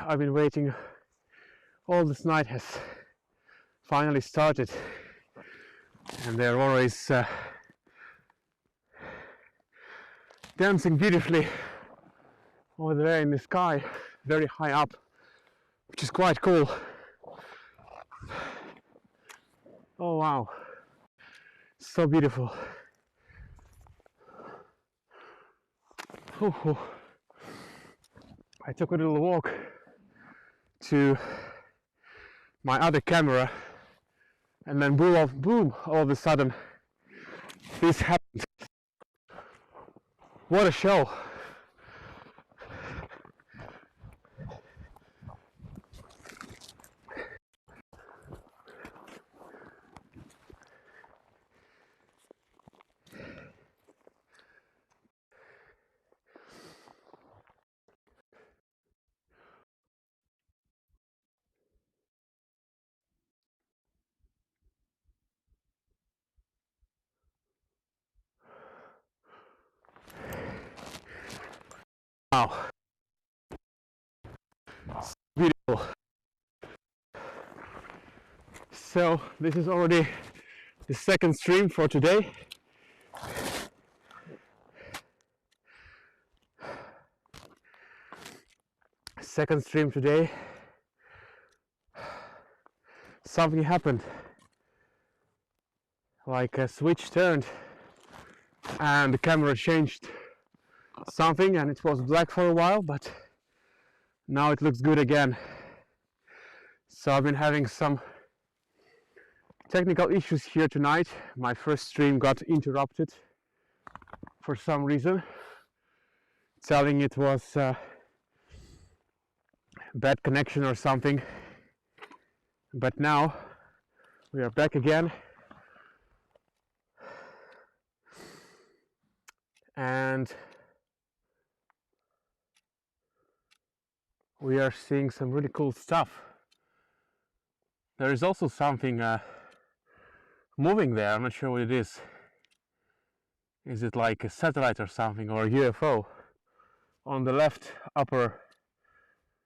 I've been waiting all this night has finally started, and the Aurora is dancing beautifully over there in the sky, very high up, which is quite cool. Oh wow, so beautiful. Ooh. I took a little walk to my other camera, and then boom, all of a sudden this happened. What a show! Wow, so beautiful. So this is already the second stream for today. Second stream today. Something happened, like a switch turned and the camera changed something, and it was black for a while, but now it looks good again. So I've been having some technical issues here tonight. My first stream got interrupted for some reason, telling it was bad connection or something, but now we are back again, and we are seeing some really cool stuff. There is also something moving there. I'm not sure what it is. Is it like a satellite or something, or a UFO? On the left upper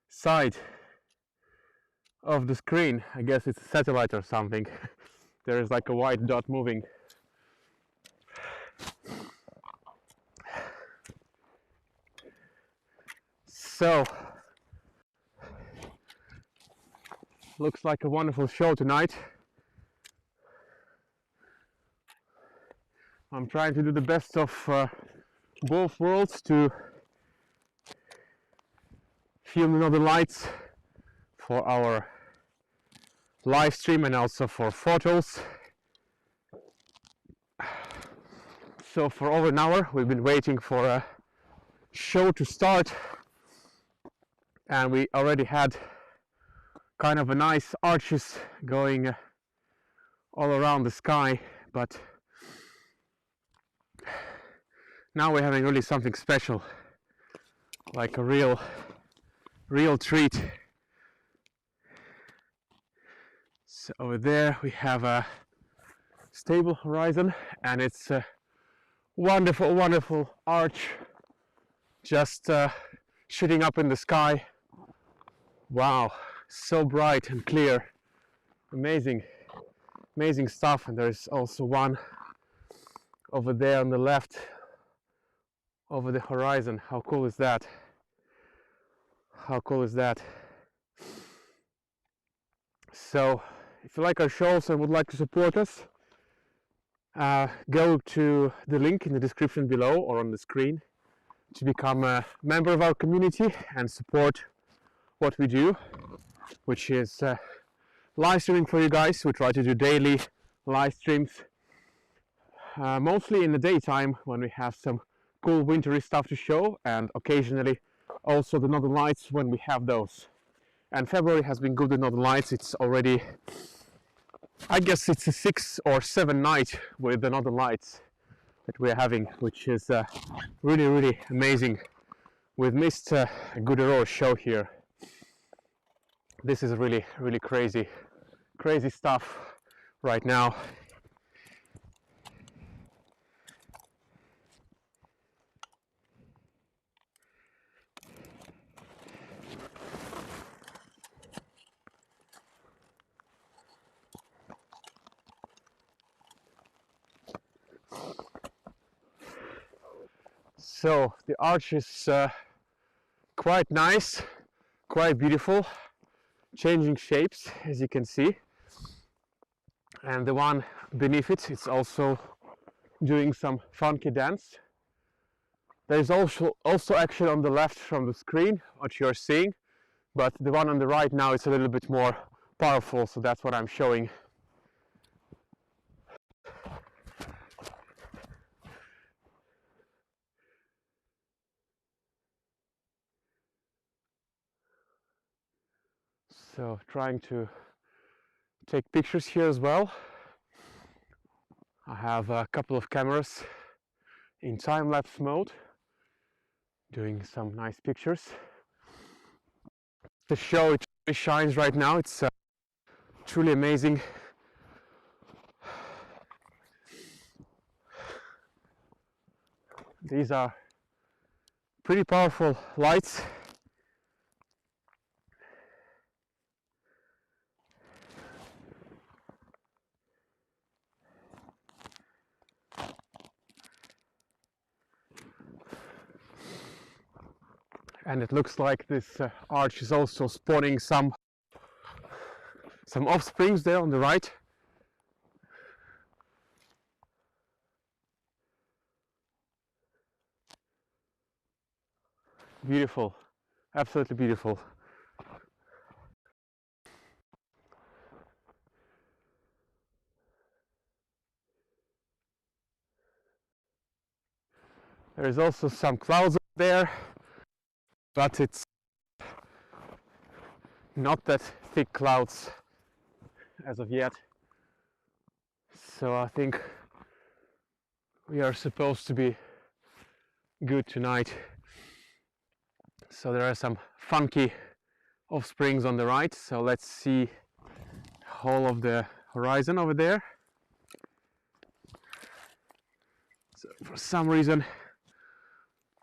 side of the screen, I guess it's a satellite or something. There is like a white dot moving. So looks like a wonderful show tonight. I'm trying to do the best of both worlds, to film the Northern Lights for our live stream and also for photos. So for over an hour we've been waiting for a show to start, and we already had kind of a nice arches going all around the sky, but now we're having really something special, like a real treat. So over there we have a stable horizon, and it's a wonderful arch just shooting up in the sky. Wow, so bright and clear, amazing stuff. And there's also one over there on the left over the horizon. How cool is that? How cool is that? So if you like our shows and would like to support us, go to the link in the description below or on the screen to become a member of our community and support what we do, which is live streaming for you guys. We try to do daily live streams, mostly in the daytime when we have some cool wintry stuff to show, and occasionally also the Northern Lights when we have those. And February has been good with Northern Lights. It's already, I guess it's a 6 or 7 night with the Northern Lights that we're having, which is really amazing. We've missed a good Aurora show here. This is really crazy stuff right now. So the arch is quite nice, quite beautiful, changing shapes as you can see, and the one beneath it, it's also doing some funky dance. There's also action on the left from the screen, what you're seeing, but the one on the right now is a little bit more powerful, so that's what I'm showing. So trying to take pictures here as well. I have a couple of cameras in time-lapse mode, doing some nice pictures. The show, it really shines right now. It's truly amazing. These are pretty powerful lights. And it looks like this arch is also spawning some offsprings there on the right. Beautiful, absolutely beautiful. There is also some clouds up there, but it's not that thick clouds as of yet. So I think we are supposed to be good tonight. So there are some funky offsprings on the right. So let's see whole of the horizon over there. So for some reason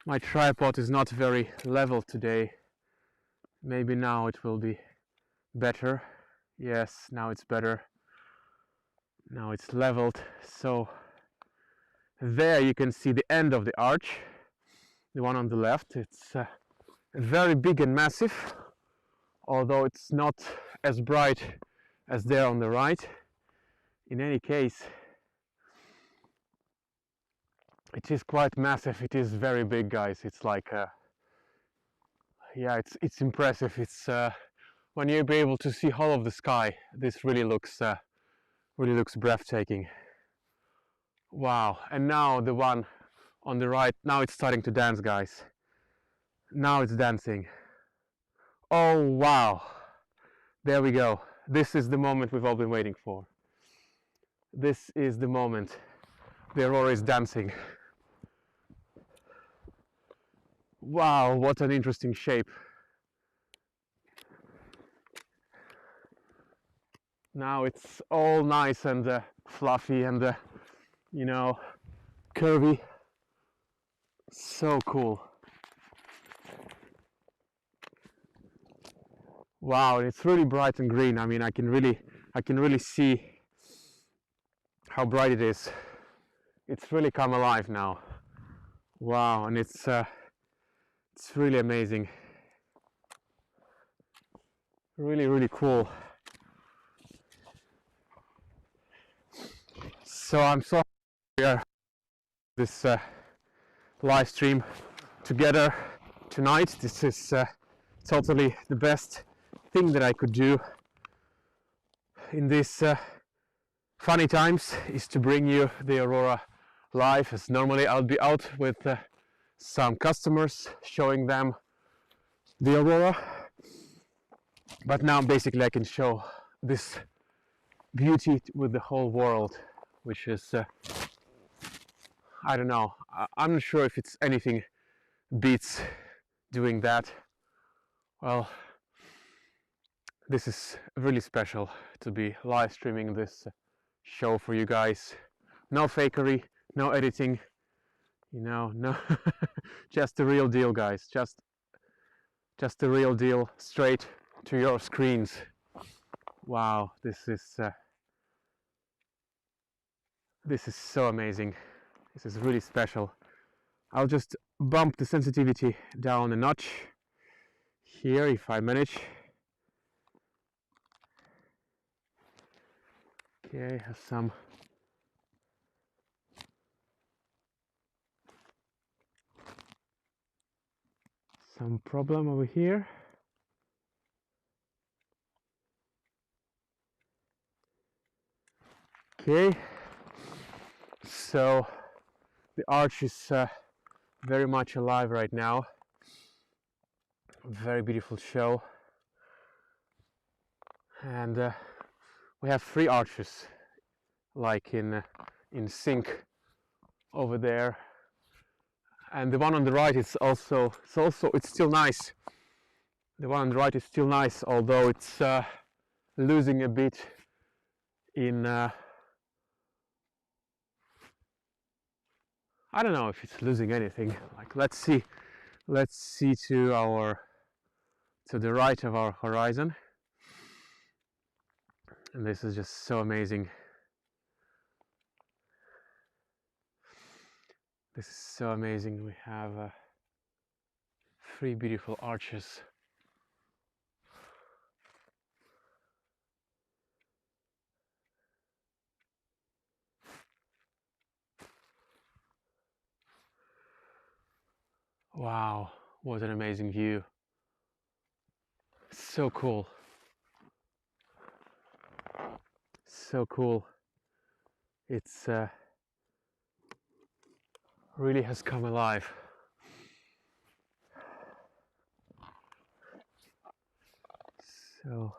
my tripod is not very level today. Maybe now it will be better. Yes, now it's better. Now it's leveled. So there you can see the end of the arch, the one on the left. It's very big and massive, although it's not as bright as there on the right. In any case, it is quite massive. It is very big, guys. It's like yeah, it's impressive. It's when you'll be able to see all of the sky, this really looks breathtaking. Wow. And now the one on the right, now it's starting to dance, guys. Now it's dancing. Oh wow, there we go. This is the moment we've all been waiting for. This is the moment. The Aurora is dancing. Wow, what an interesting shape. Now it's all nice and fluffy and you know, curvy. So cool. Wow, it's really bright and green. I mean, I can really see how bright it is. It's really come alive now. Wow, and it's really amazing. Really cool. So I'm so happy we are this live stream together tonight. This is totally the best thing that I could do in these funny times, is to bring you the Aurora live, as normally I'll be out with some customers showing them the Aurora, but now basically I can show this beauty with the whole world, which is I don't know, I'm not sure if it's anything beats doing that. Well, this is really special to be live streaming this show for you guys. No fakery, no editing, you know, no just the real deal, guys. Just the real deal, straight to your screens. Wow, this is so amazing. This is really special. I'll just bump the sensitivity down a notch here if I manage. Okay, have some problem over here. Okay, so the arch is very much alive right now. Very beautiful show, and we have 3 arches like in sync over there, and the one on the right is also it's still nice. The one on the right is still nice, although it's losing a bit in I don't know if it's losing anything. Like let's see to the right of our horizon, and this is just so amazing. This is so amazing. We have 3 beautiful arches. Wow, what an amazing view. So cool. So cool. It's really has come alive. So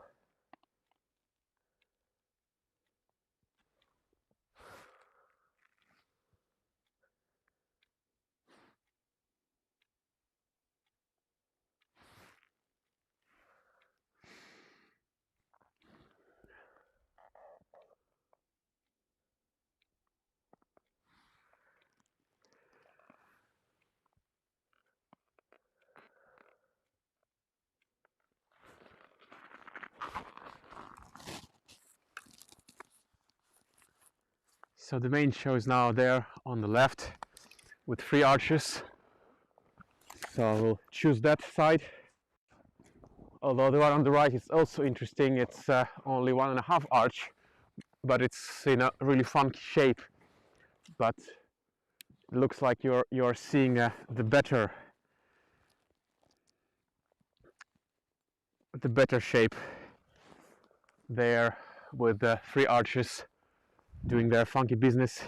So the main show is now there on the left with 3 arches. So I will choose that side. Although the one on the right is also interesting. It's only 1.5 arch, but it's in a really funky shape. But it looks like you're seeing the better shape there, with the 3 arches doing their funky business.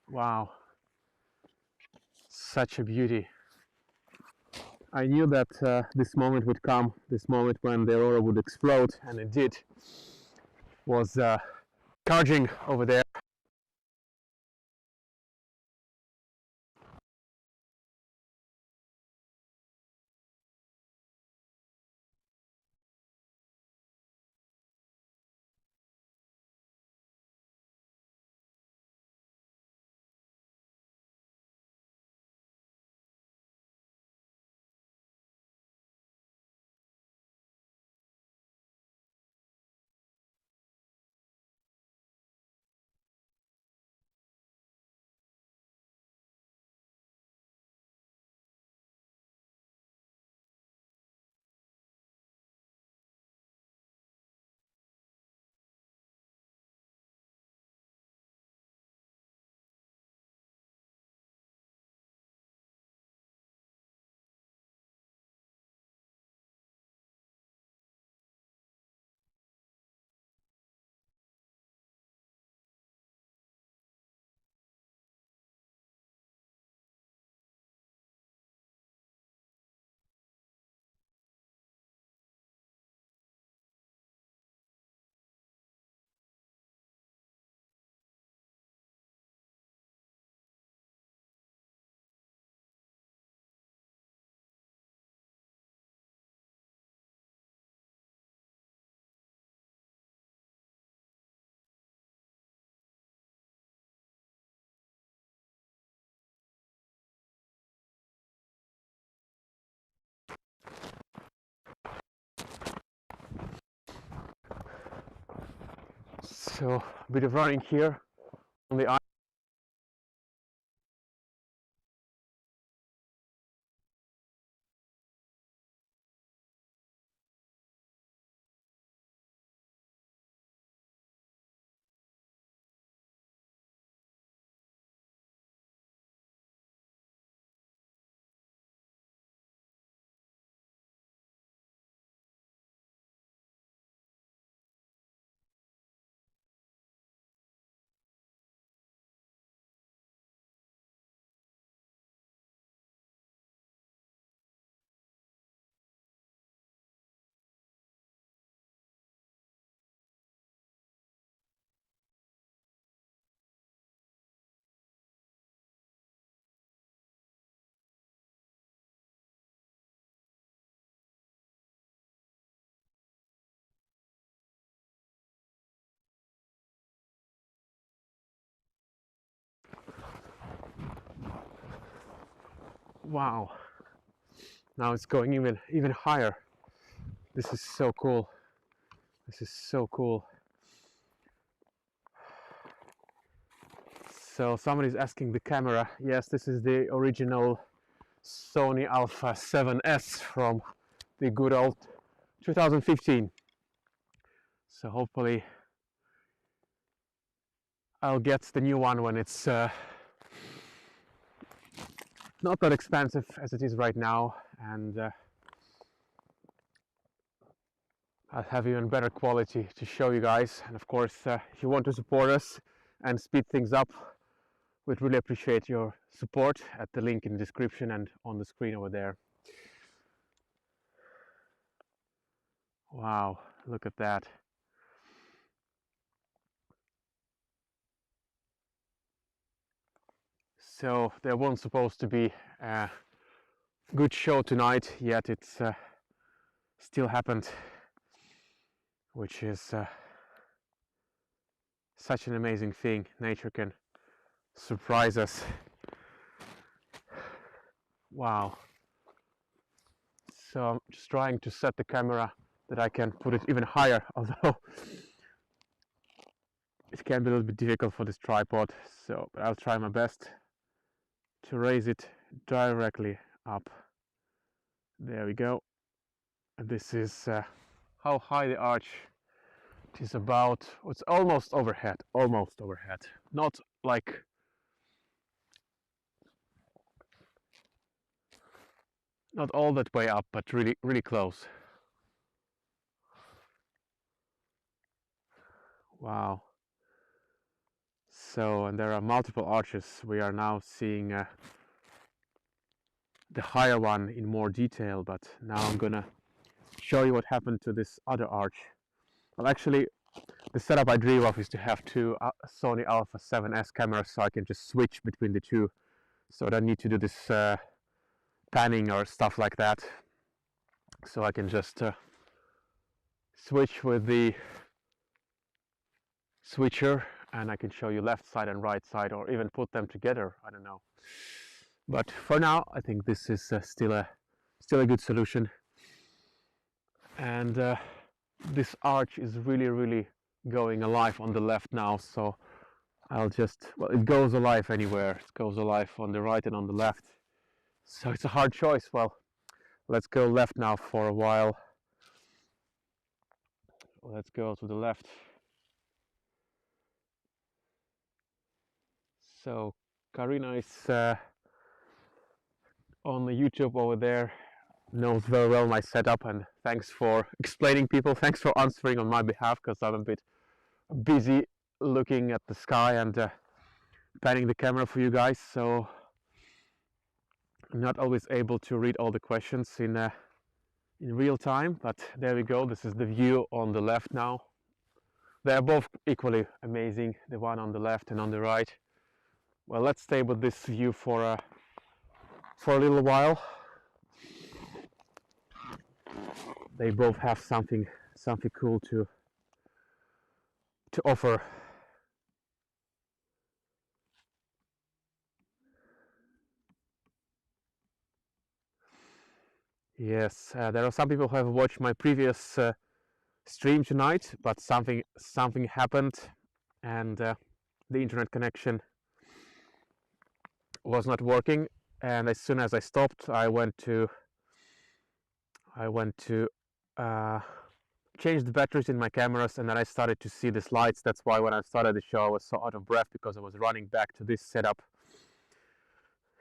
Wow, such a beauty. I knew that this moment would come, this moment when the Aurora would explode, and it did. Was charging over there. So a bit of running here on the ice. Wow, now it's going even higher. This is so cool. This is so cool. So somebody's asking the camera. Yes, this is the original Sony Alpha 7S from the good old 2015. So hopefully I'll get the new one when it's not that expensive as it is right now, and I'll have even better quality to show you guys. And of course, if you want to support us and speed things up, we'd really appreciate your support at the link in the description and on the screen over there. Wow, look at that. So there wasn't supposed to be a good show tonight, yet it's still happened, which is such an amazing thing. Nature can surprise us. Wow. So I'm just trying to set the camera that I can put it even higher, although it can be a little bit difficult for this tripod. So but I'll try my best to raise it directly up. There we go. And this is how high the arch is. About, it's almost overhead, not like not all that way up, but really close. Wow. So, and there are multiple arches. We are now seeing the higher one in more detail, but now I'm gonna show you what happened to this other arch. Well, actually, the setup I dream of is to have two Sony Alpha 7S cameras, so I can just switch between the two, so I don't need to do this panning or stuff like that. So I can just switch with the switcher, and I can show you left side and right side, or even put them together. I don't know. But for now, I think this is still a good solution. And this arch is really going alive on the left now. So I'll just, well, it goes alive anywhere. It goes alive on the right and on the left. So it's a hard choice. Well, let's go left now for a while. Let's go to the left. So Karina is on the YouTube over there, knows very well my setup, and thanks for explaining people, thanks for answering on my behalf, because I'm a bit busy looking at the sky and panning the camera for you guys, so I'm not always able to read all the questions in real time. But there we go, this is the view on the left now. They are both equally amazing, the one on the left and on the right. Well, let's stay with this view for a little while. They both have something cool to offer. Yes, there are some people who have watched my previous stream tonight, but something happened. and the internet connection was not working. And as soon as I stopped, I went to change the batteries in my cameras, and then I started to see these lights. That's why when I started the show I was so out of breath, because I was running back to this setup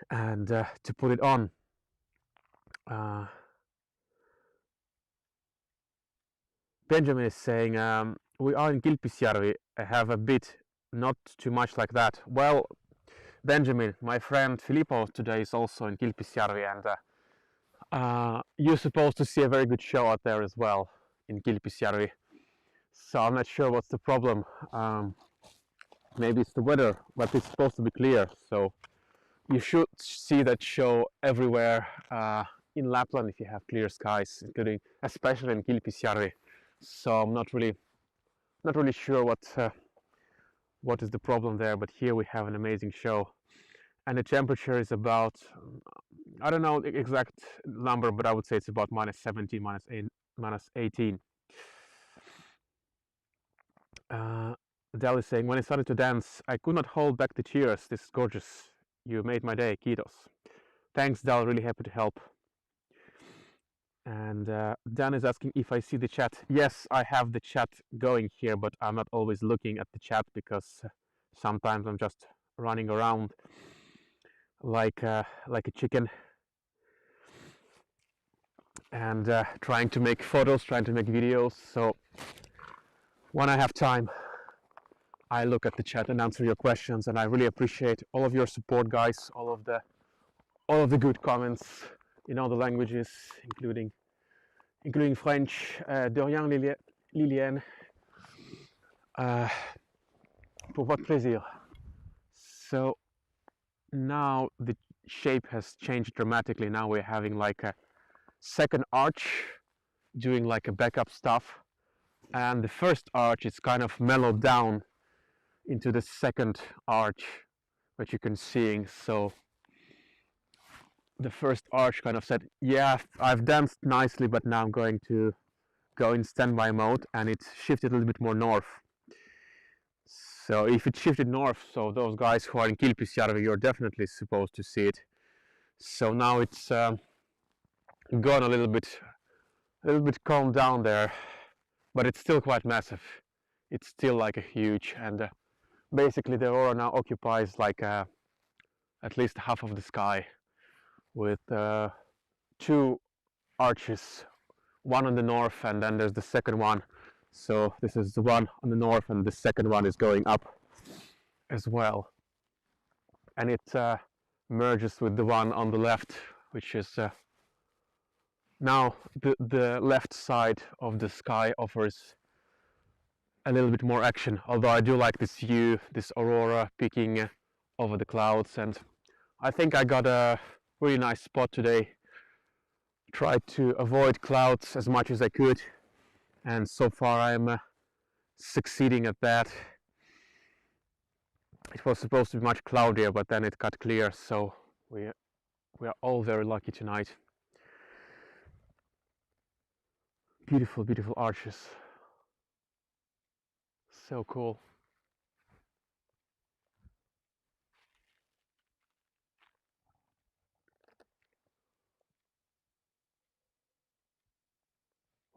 and to put it on. Benjamin is saying, we are in Kilpisjärvi. I have a bit, not too much like that. Well, Benjamin, my friend Filippo today is also in Kilpisjärvi, and you're supposed to see a very good show out there as well in Kilpisjärvi. So I'm not sure what's the problem. Maybe it's the weather, but it's supposed to be clear. So you should see that show everywhere in Lapland if you have clear skies, including especially in Kilpisjärvi. So I'm not really sure what is the problem there, but here we have an amazing show, and the temperature is about, I don't know the exact number, but I would say it's about -17, -18. Dell is saying, when I started to dance, I could not hold back the tears. This is gorgeous. You made my day. Kiitos. Thanks, Dell. Really happy to help. And Dan is asking if I see the chat. Yes, I have the chat going here, but I'm not always looking at the chat because sometimes I'm just running around like a chicken and trying to make photos, trying to make videos. So when I have time, I look at the chat and answer your questions, and I really appreciate all of your support, guys. All of the good comments in all the languages, including French. De rien, Liliane. Pour votre plaisir. So now the shape has changed dramatically. Now we're having like a second arch doing like a backup stuff, and the first arch is kind of mellowed down into the second arch, which you can see. So the first arch kind of said, yeah, I've danced nicely, but now I'm going to go in standby mode, and it shifted a little bit more north. So if it shifted north, so those guys who are in Kilpisjärvi, you're definitely supposed to see it. So now it's gone a little bit calmed down there, but it's still quite massive. It's still like a huge, and basically the Aurora now occupies like at least half of the sky, with two arches, one on the north, and then there's the second one. So this is the one on the north, and the second one is going up as well, and it merges with the one on the left, which is now the left side of the sky offers a little bit more action. Although I do like this view, this aurora peeking over the clouds, and I think I got a really nice spot today. Tried to avoid clouds as much as I could, and so far I'm succeeding at that. It was supposed to be much cloudier, but then it got clear, so we are all very lucky tonight. Beautiful, beautiful arches. So cool.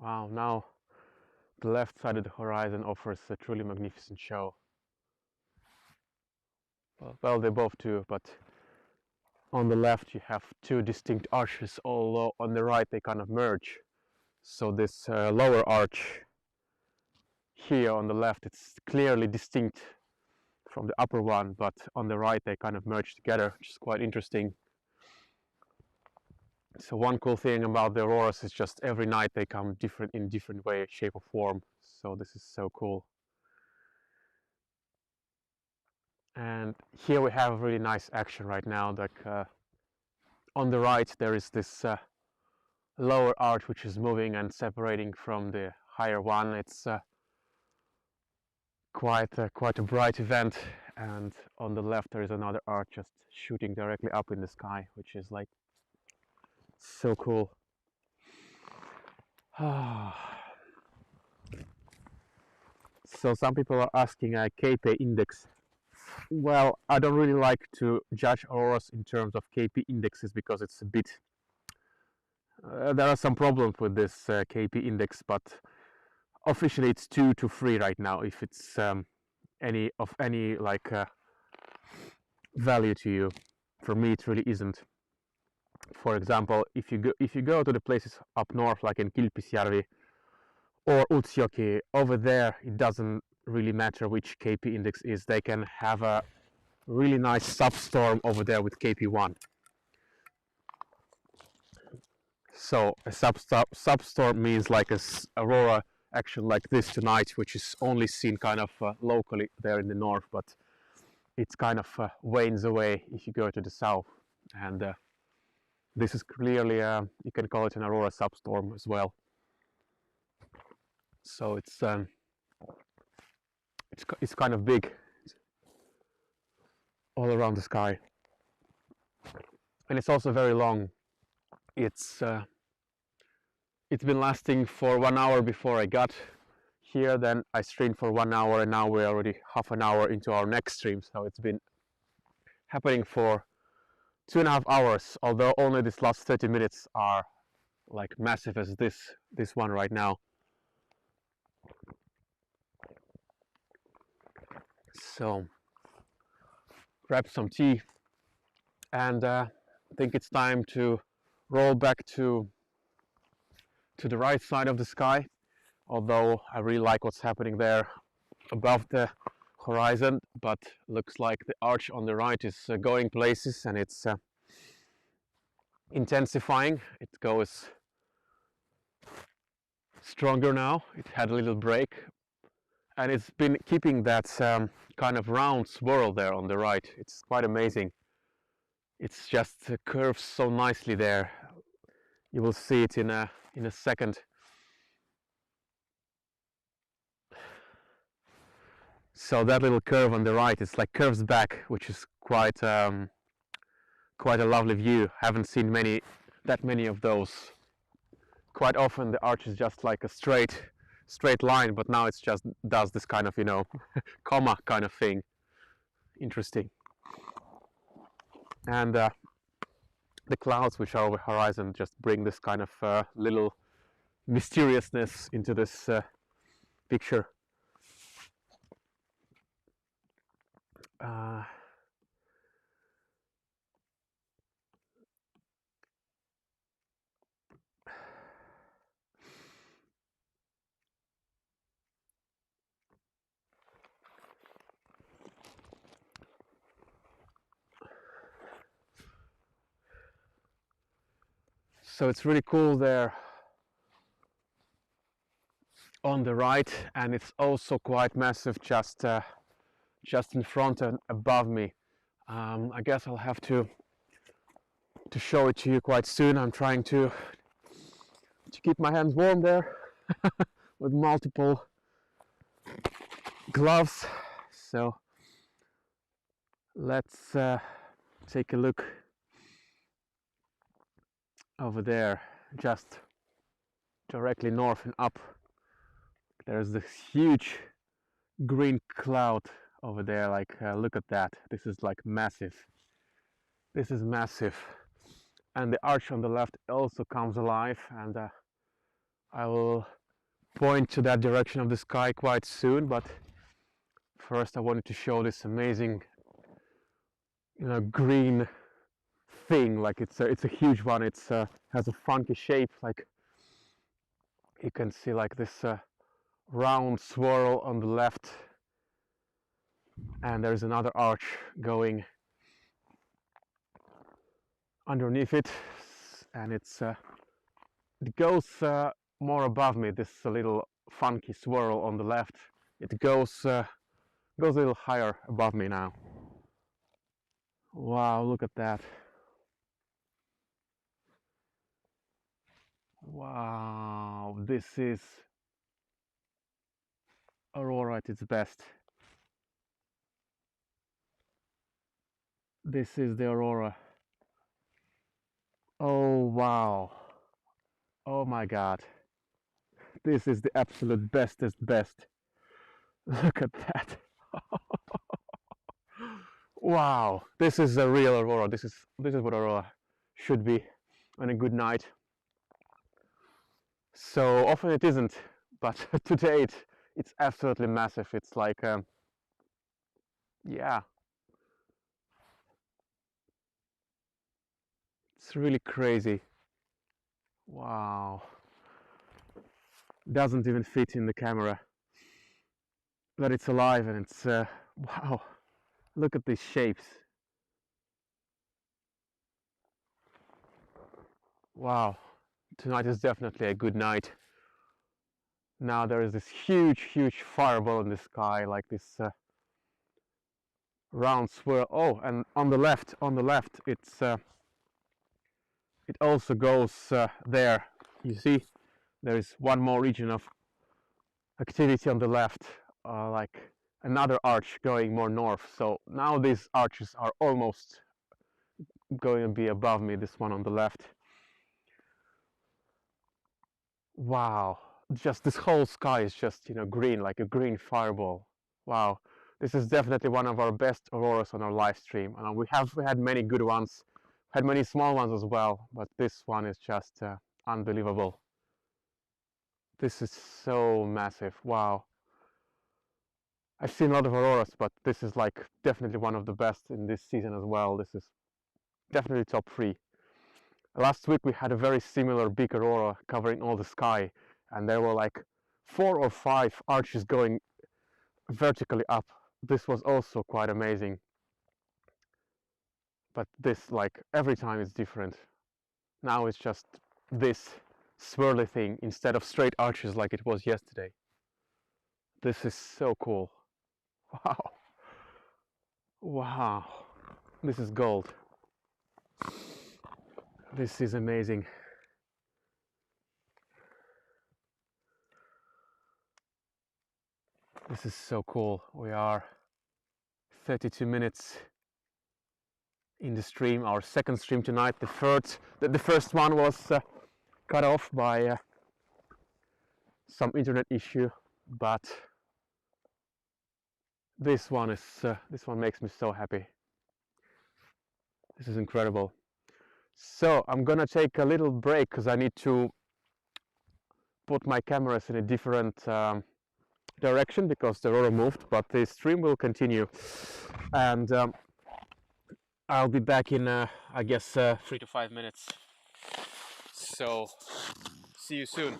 Wow, now the left side of the horizon offers a truly magnificent show. Well, they both do, but on the left you have two distinct arches, although on the right they kind of merge. So this lower arch here on the left, it's clearly distinct from the upper one, but on the right they kind of merge together, which is quite interesting. So one cool thing about the auroras is just every night they come in different way, shape or form. So this is so cool. And here we have really nice action right now. Like on the right there is this lower arch which is moving and separating from the higher one. It's quite a bright event. And on the left there is another arch just shooting directly up in the sky, which is like so cool. So some people are asking KP index. Well, I don't really like to judge auroras in terms of KP indexes because it's a bit. There are some problems with this KP index, but officially it's 2 to 3 right now. If it's any like value to you, for me it really isn't. For example, if you go to the places up north, like in Kilpisjärvi or Utsjoki, over there it doesn't really matter which KP index is. They can have a really nice substorm over there with KP1. So a substorm means like a aurora action like this tonight, which is only seen kind of locally there in the north, but it kind of wanes away if you go to the south. And this is clearly, you can call it an aurora substorm as well. So it's kind of big all around the sky, and it's also very long. It's been lasting for 1 hour before I got here. Then I streamed for 1 hour, and now we're already half an hour into our next stream. So it's been happening for 2.5 hours. Although only these last 30 minutes are like massive as this one right now. So grab some tea, and I think it's time to roll back to the right side of the sky, although I really like what's happening there above the horizon, but looks like the arch on the right is going places, and it's intensifying. It goes stronger now. It had a little break, and it's been keeping that kind of round swirl there on the right. It's quite amazing. It's just curves so nicely there. You will see it in a second. So that little curve on the right is like curves back, which is quite a lovely view. Haven't seen that many of those. Quite often the arch is just like a straight line, but now it's just does this kind of, comma kind of thing. Interesting. And the clouds which are over the horizon just bring this kind of little mysteriousness into this picture. So it's really cool there on the right, and it's also quite massive just in front and above me. I guess I'll have to show it to you quite soon. I'm trying to keep my hands warm there with multiple gloves. So let's take a look over there, just directly north and up. There's this huge green cloud over there. Like look at that. This is like massive. This is massive. And the arch on the left also comes alive, and I will point to that direction of the sky quite soon. But first I wanted to show this amazing green thing. Like it's a huge one. It's has a funky shape. Like you can see like this round swirl on the left, and there's another arch going underneath it, and it goes more above me. This little funky swirl on the left, it goes a little higher above me now. Wow, look at that. Wow, this is Aurora at its best. This is the Aurora. Oh wow. Oh my god. This is the absolute bestest best. Look at that. Wow, this is a real aurora. This is what aurora should be on a good night. So often it isn't, but today it's absolutely massive. It's like yeah, it's really crazy. Wow, doesn't even fit in the camera, but it's alive and it's wow. Look at these shapes. Wow, tonight is definitely a good night. Now there is this huge fireball in the sky, like this round swirl. Oh, and on the left, it also goes there. You see, there is one more region of activity on the left, like another arch going more north. So now these arches are almost going to be above me. This one on the left. Wow, just this whole sky is just, green, like a green fireball. Wow, this is definitely one of our best auroras on our live stream. And we had many good ones, had many small ones as well, but this one is just unbelievable. This is so massive. Wow. I've seen a lot of auroras, but this is like definitely one of the best in this season as well. This is definitely top 3. Last week we had a very similar big aurora covering all the sky, and there were like 4 or 5 arches going vertically up. This was also quite amazing, but this, like, every time it's different. Now it's just this swirly thing instead of straight arches like it was yesterday. This is so cool. Wow, wow, this is gold. This is amazing. This is so cool. We are 32 minutes in the stream, our second stream tonight. The first one was cut off by some internet issue, but this one makes me so happy. This is incredible. So I'm gonna take a little break because I need to put my cameras in a different direction because the rotor moved, but the stream will continue, and I'll be back in I guess 3 to 5 minutes. So see you soon.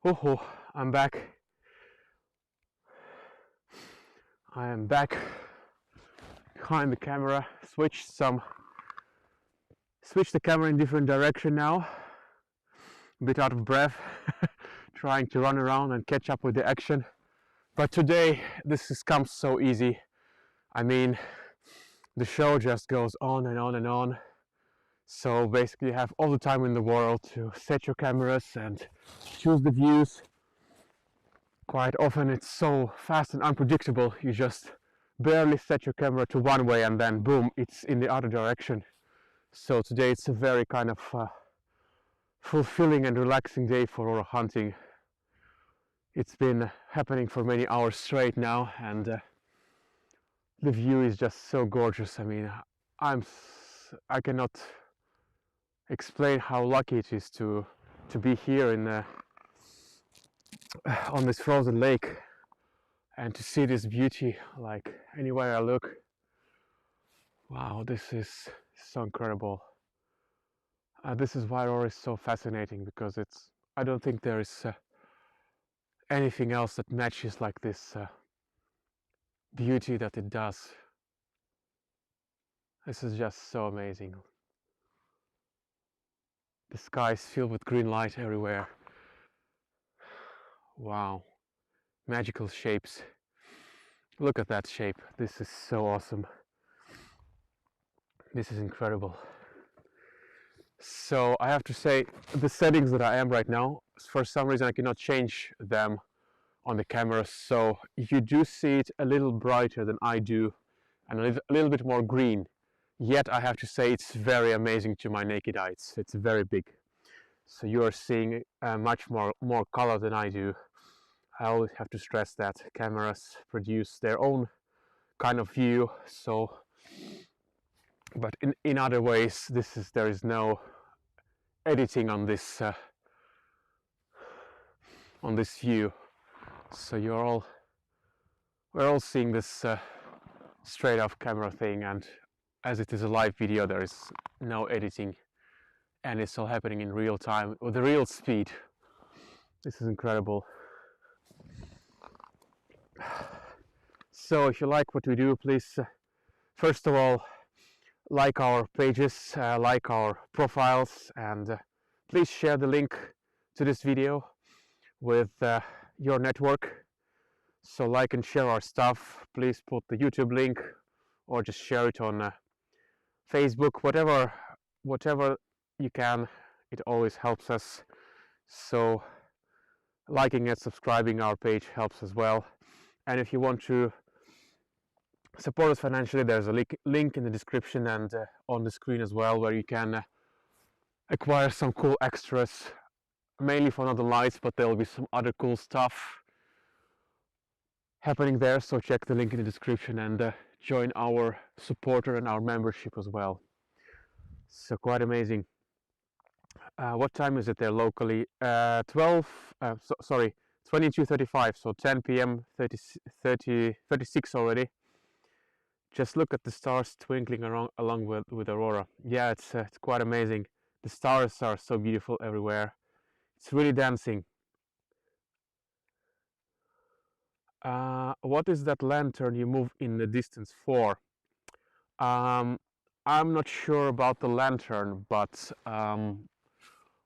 Oh, I'm back. I am back behind the camera. Switch the camera in different direction now. A bit out of breath, trying to run around and catch up with the action. But today this comes so easy. I mean, the show just goes on and on and on. So basically you have all the time in the world to set your cameras and choose the views. Quite often it's so fast and unpredictable, you just barely set your camera to one way and then boom, it's in the other direction. So today it's a very kind of fulfilling and relaxing day for Aurora hunting. It's been happening for many hours straight now, and the view is just so gorgeous. I mean, I cannot explain how lucky it is to be here in on this frozen lake and to see this beauty like anywhere I look. Wow, this is so incredible. This is why Aurora is so fascinating, because I don't think there is anything else that matches like this beauty that it does. This is just so amazing. The sky is filled with green light everywhere. Wow, magical shapes. Look at that shape. This is so awesome. This is incredible. So I have to say, the settings that I am right now, for some reason I cannot change them on the camera, so you do see it a little brighter than I do and a little bit more green. Yet I have to say it's very amazing to my naked eye. It's very big. So you are seeing much more color than I do. I always have to stress that cameras produce their own kind of view. So, but in other ways, there is no editing on this view. So we're all seeing this straight off camera thing, and as it is a live video, there is no editing, and it's all happening in real time with the real speed. This is incredible. So if you like what we do, please first of all like our pages, like our profiles, and please share the link to this video with your network. So like and share our stuff. Please put the YouTube link or just share it on Facebook, whatever you can. It always helps us. So liking and subscribing our page helps as well. And if you want to support us financially, there's a link in the description and on the screen as well, where you can acquire some cool extras, mainly for Northern Lights, but there will be some other cool stuff happening there. So check the link in the description and join our supporter and our membership as well. So quite amazing. What time is it there locally? 22:35, so 10 p.m. 36 already. Just look at the stars twinkling along with Aurora. Yeah, it's quite amazing. The stars are so beautiful everywhere. It's really dancing. What is that lantern you move in the distance for? I'm not sure about the lantern, but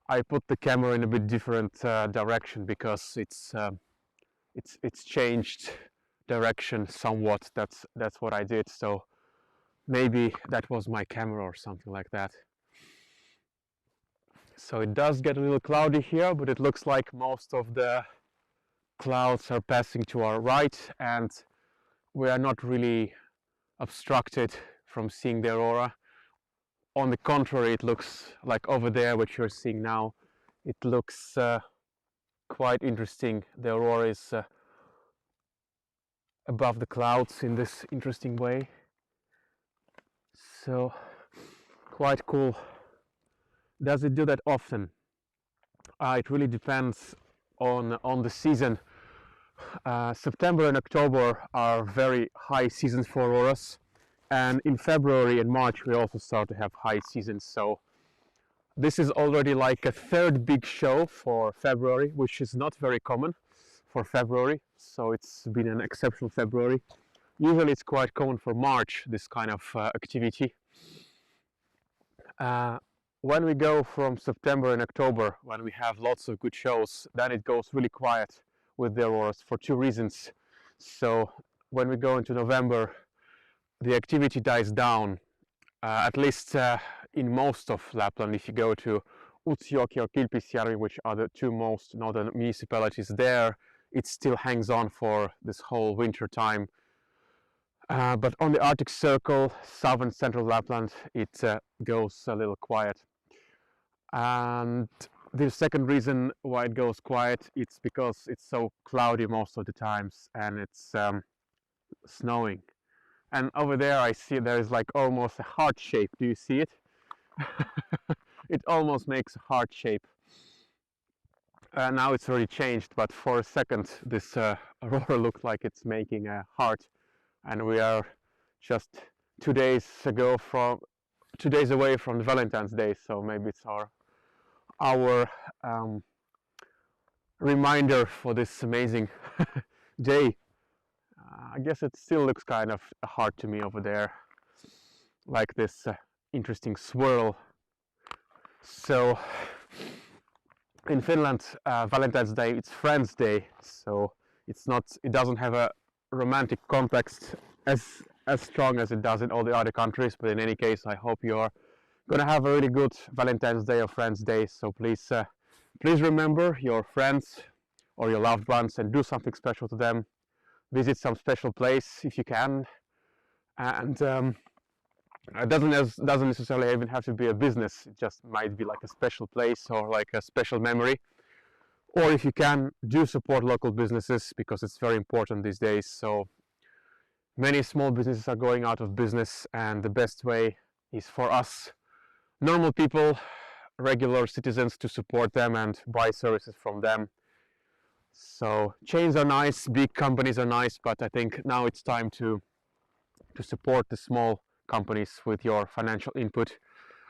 I put the camera in a bit different direction because it's changed direction somewhat. That's what I did. So maybe that was my camera or something like that. So it does get a little cloudy here, but it looks like most of the clouds are passing to our right, and we are not really obstructed from seeing the Aurora. On the contrary, it looks like over there, what you're seeing now, it looks quite interesting. The Aurora is above the clouds in this interesting way. So quite cool. Does it do that often? It really depends on the season. September and October are very high seasons for auroras, and in February and March we also start to have high seasons. So This is already like a third big show for February, which is not very common for February, so it's been an exceptional February. Usually it's quite common for March, this kind of activity. When we go from September and October, when we have lots of good shows, then it goes really quiet with the Auroras for two reasons. So when we go into November, the activity dies down, at least in most of Lapland. If you go to Utsjoki or Kilpisjärvi, which are the two most northern municipalities there, it still hangs on for this whole winter time. But on the Arctic Circle, south and central Lapland, it goes a little quiet. And the second reason why it goes quiet, it's because it's so cloudy most of the times, and it's snowing. And over there I see there is like almost a heart shape. Do you see it? It almost makes a heart shape. Now it's already changed, but for a second this Aurora looked like it's making a heart. And we are just 2 days away from the Valentine's Day, so maybe it's our reminder for this amazing day. I guess it still looks kind of a heart to me over there, like this interesting swirl. So in Finland, Valentine's Day, it's Friends Day, so it doesn't have a romantic context as strong as it does in all the other countries, but in any case I hope you're gonna have a really good Valentine's Day or Friends Day. So please remember your friends or your loved ones and do something special to them. Visit some special place if you can, and it doesn't necessarily even have to be a business. It just might be like a special place or like a special memory. Or if you can, do support local businesses, because it's very important these days. So many small businesses are going out of business, and the best way is for us normal people, regular citizens, to support them and buy services from them. So chains are nice, big companies are nice, but I think now it's time to support the small companies with your financial input.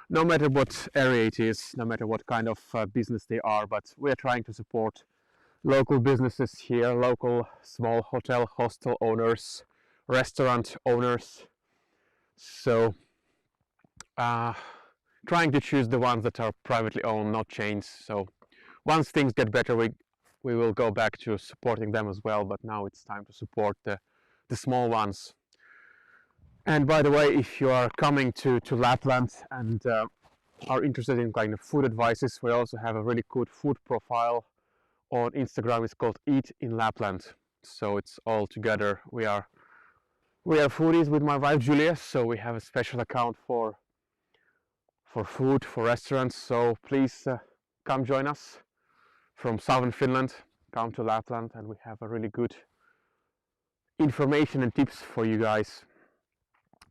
No matter what area it is, no matter what kind of business they are, but we're trying to support local businesses here, local small hotel, hostel owners, restaurant owners. So trying to choose the ones that are privately owned, not chains. So once things get better, we will go back to supporting them as well, but now it's time to support the small ones. And by the way, if you are coming to Lapland and are interested in kind of food advices, we also have a really good food profile on Instagram. It's called Eat in Lapland. So it's all together. We are foodies with my wife Julia, so we have a special account for food, for restaurants. So please come join us from southern Finland. Come to Lapland, and we have a really good information and tips for you guys.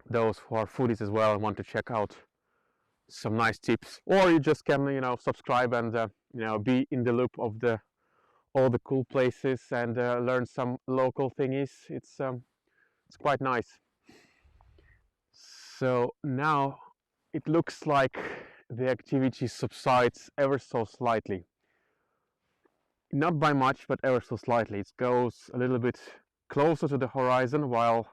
Those who are foodies as well and want to check out some nice tips, or you just can subscribe and be in the loop of all the cool places and learn some local thingies. It's quite nice. So now it looks like the activity subsides ever so slightly, not by much, but ever so slightly. It goes a little bit closer to the horizon, while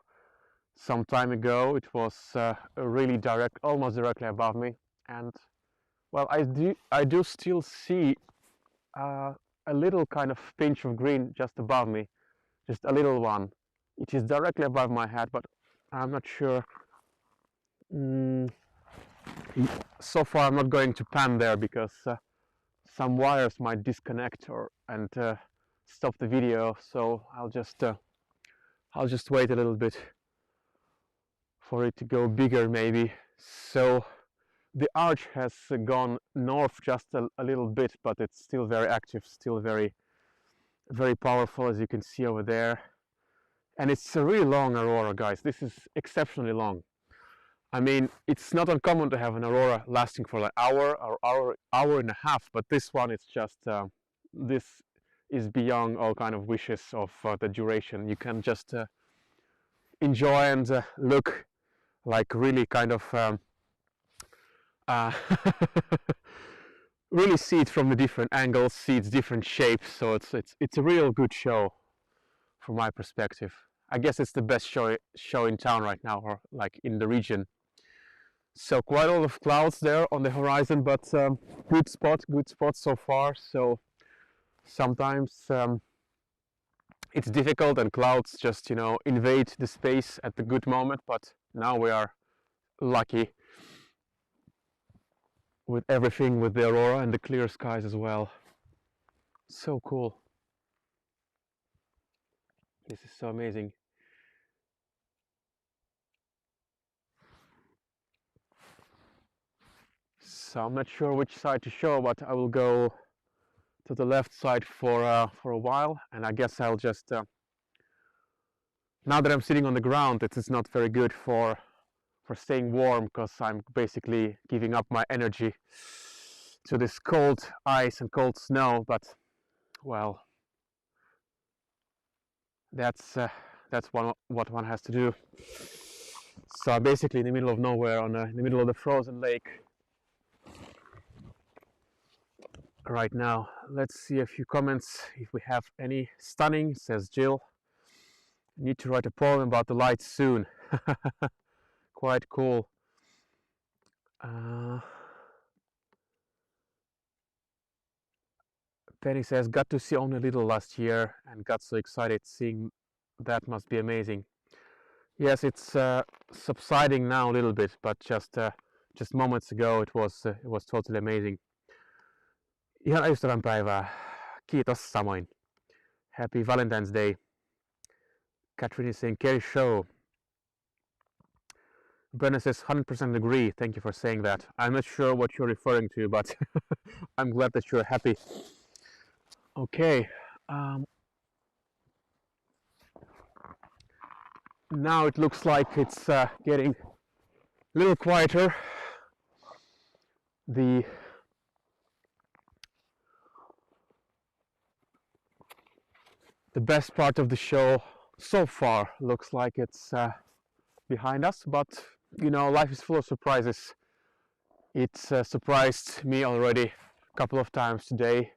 some time ago it was really almost directly above me. And well, I do still see a little kind of pinch of green just above me, just a little one. It is directly above my head, but I'm not sure. So far I'm not going to pan there, because some wires might disconnect and stop the video. So I'll just wait a little bit for it to go bigger maybe. So the arch has gone north just a little bit, but it's still very active, still very, very powerful, as you can see over there. And it's a really long Aurora, guys. This is exceptionally long. I mean, it's not uncommon to have an Aurora lasting for like hour or hour and a half, but this one, it's just this is beyond all kind of wishes of the duration. You can just enjoy and look like really kind of really see it from the different angles, see its different shapes. So it's a real good show from my perspective. I guess it's the best show in town right now, or like in the region. So quite a lot of clouds there on the horizon, but good spot so far. So sometimes it's difficult and clouds just, you know, invade the space at the good moment, but now we are lucky with everything, with the aurora and the clear skies as well. So cool. This is so amazing. So I'm not sure which side to show, but I will go to the left side for a while, and I guess I'll just now that I'm sitting on the ground, it is not very good for staying warm, because I'm basically giving up my energy to this cold ice and cold snow. But well, that's what one has to do. So I'm basically in the middle of nowhere, in the middle of the frozen lake right now. Let's see a few comments if we have any. Stunning, says Jill. Need to write a poem about the lights soon. Quite cool. Penny says, got to see only a little last year and got so excited seeing that. Must be amazing. Yes, it's subsiding now a little bit, but just moments ago it was totally amazing. Ihan ystävänpäivää. Kiitos samoin. Happy Valentine's Day. Catherine is saying, Kerry show. Brenna says, 100% agree. Thank you for saying that. I'm not sure what you're referring to, but I'm glad that you're happy. Okay. Now it looks like it's getting a little quieter. The best part of the show so far looks like it's behind us, but you know, life is full of surprises. It's surprised me already a couple of times today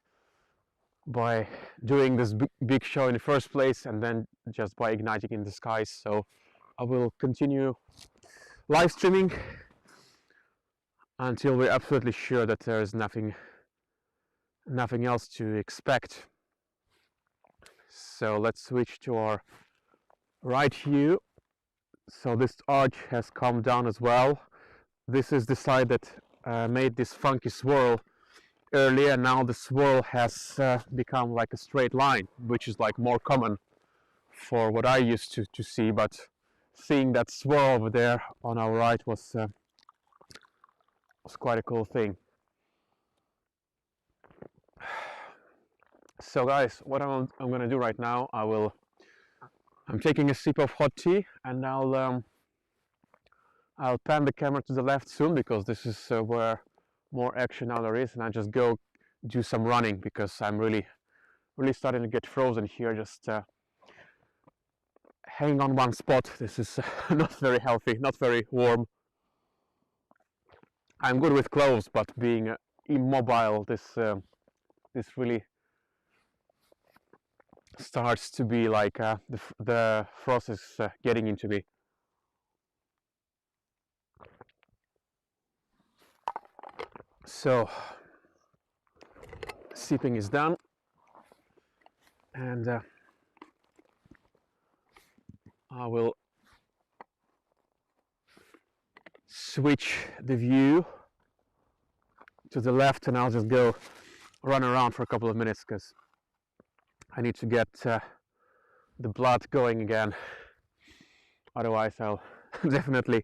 by doing this big show in the first place, and then just by igniting in the skies. So I will continue live streaming until we're absolutely sure that there is nothing else to expect. So let's switch to our right view. So this arch has come down as well. This is the side that made this funky swirl earlier. Now the swirl has become like a straight line, which is like more common for what I used to see. But seeing that swirl over there on our right was quite a cool thing. So guys, what I'm gonna do right now, I'm taking a sip of hot tea, and I'll pan the camera to the left soon, because this is where more action now there is, and I just go do some running, because I'm really starting to get frozen here, just hanging on one spot. This is not very healthy, not very warm. I'm good with clothes, but being immobile, this really starts to be like the frost is getting into me. So sipping is done, and I will switch the view to the left, and I'll just go run around for a couple of minutes, because I need to get the blood going again. Otherwise I'll definitely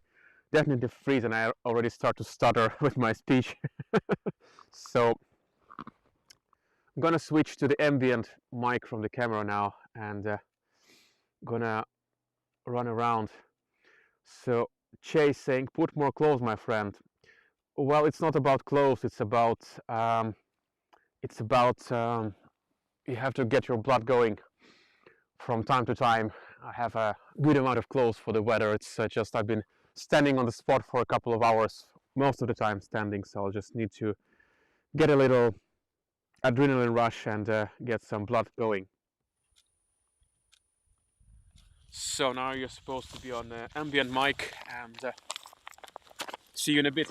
freeze, and I already start to stutter with my speech. So I'm gonna switch to the ambient mic from the camera now, and gonna run around. So Chase saying, put more clothes, my friend. Well, it's not about clothes, it's about you have to get your blood going from time to time. I have a good amount of clothes for the weather. It's just I've been standing on the spot for a couple of hours, most of the time standing, so I'll just need to get a little adrenaline rush and get some blood going. So now you're supposed to be on ambient mic, and see you in a bit.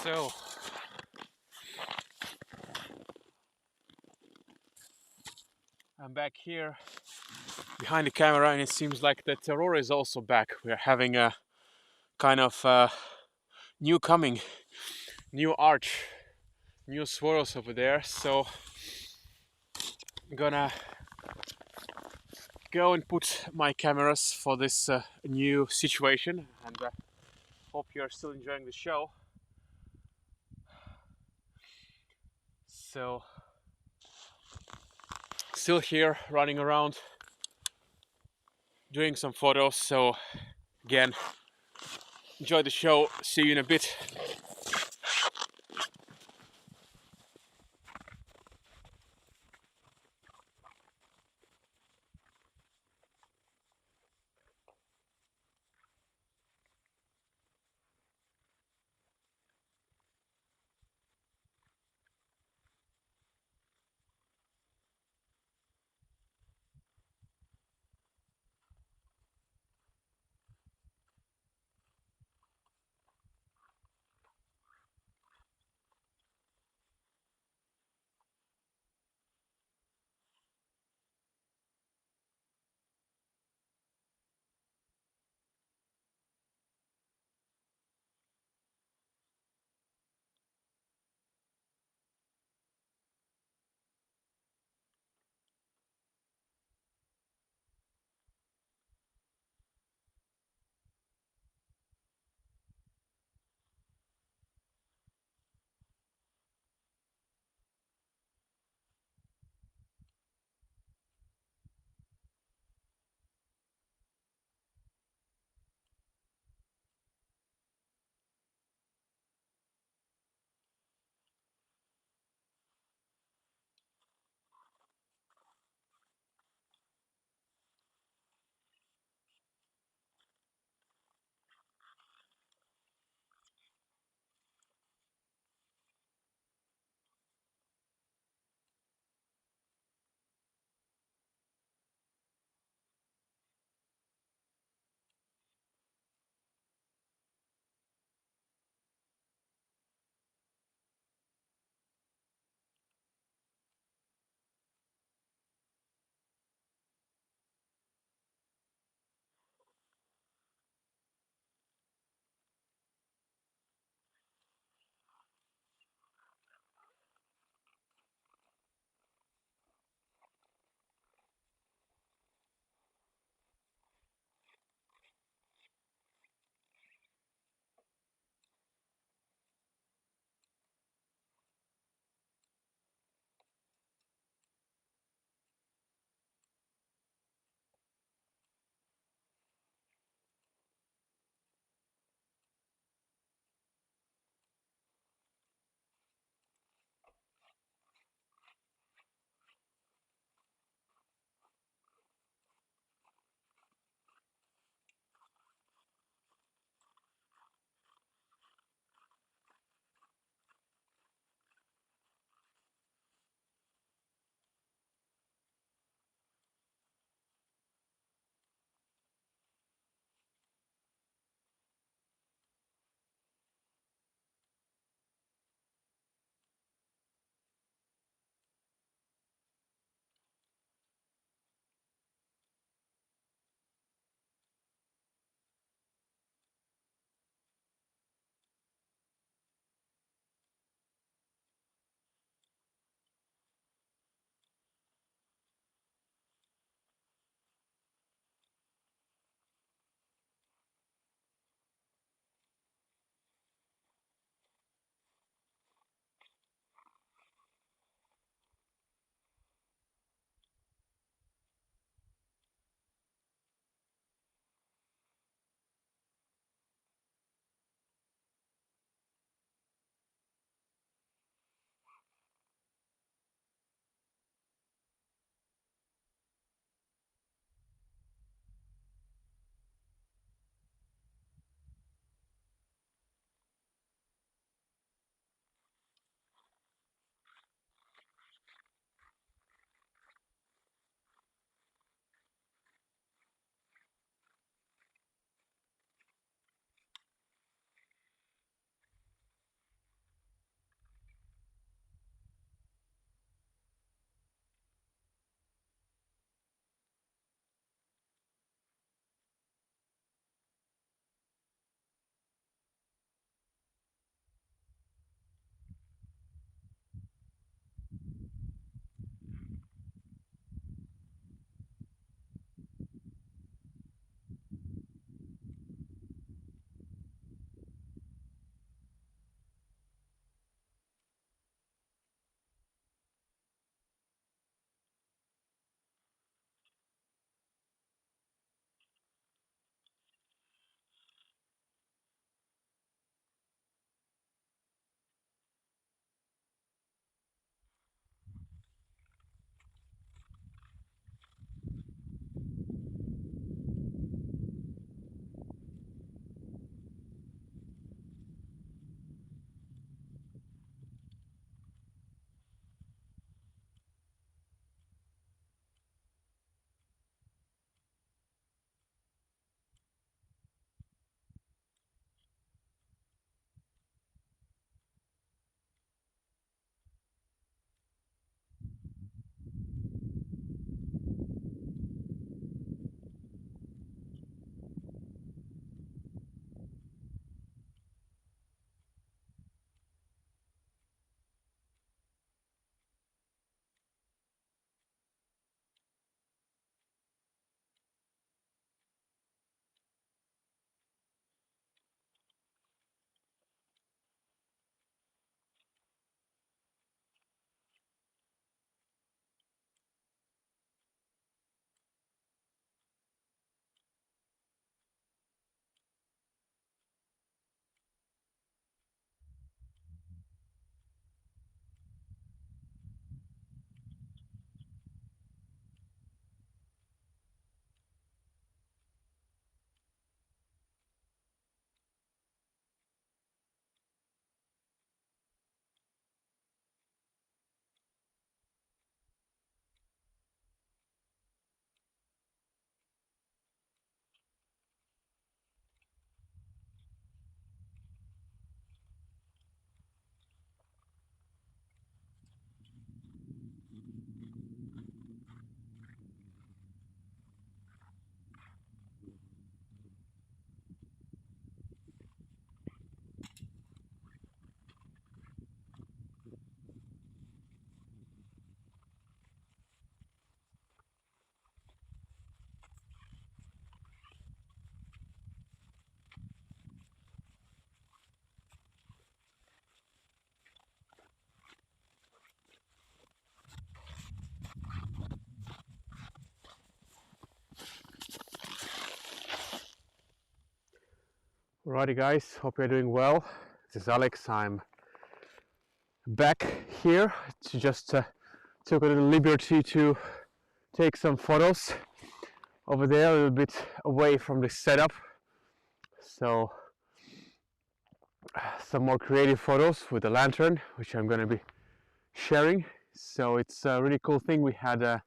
So I'm back here behind the camera, and it seems like that Aurora is also back. We're having a kind of new coming, new arch, new swirls over there. So I'm gonna go and put my cameras for this new situation, and hope you're still enjoying the show. So still here running around doing some photos. So again, enjoy the show. See you in a bit. Alrighty guys, hope you're doing well. This is Alex. I'm back here to just took a little liberty to take some photos over there, a little bit away from the setup. So some more creative photos with the lantern, which I'm going to be sharing. So it's a really cool thing. We had a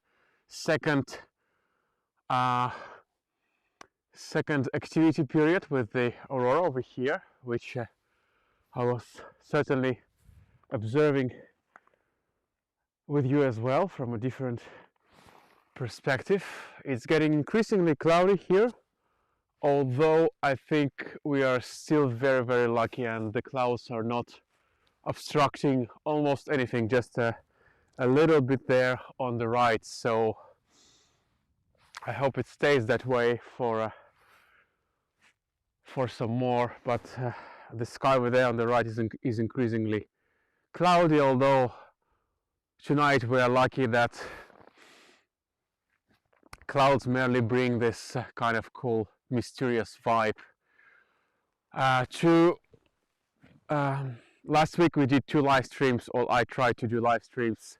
second activity period with the Aurora over here, which I was certainly observing with you as well from a different perspective. It's getting increasingly cloudy here, although I think we are still very, very lucky and the clouds are not obstructing almost anything, just a little bit there on the right. So I hope it stays that way for some more, but the sky over there on the right is increasingly cloudy, although tonight we are lucky that clouds merely bring this kind of cool, mysterious vibe. Last week we did 2 live streams, or I tried to do live streams,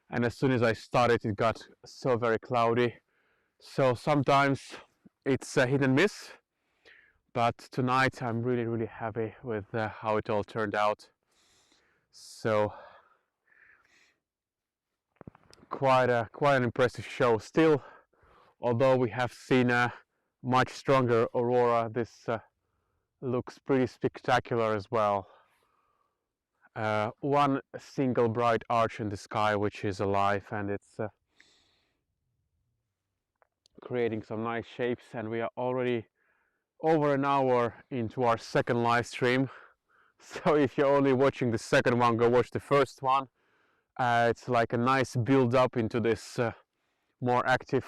and as soon as I started it got so very cloudy. So sometimes it's a hit and miss, but tonight I'm really, really happy with how it all turned out. So quite an impressive show. Still, although we have seen a much stronger Aurora, this looks pretty spectacular as well. One single bright arch in the sky which is alive, and it's creating some nice shapes, and we are already over an hour into our second live stream. So if you're only watching the second one, go watch the first one. It's like a nice build up into this more active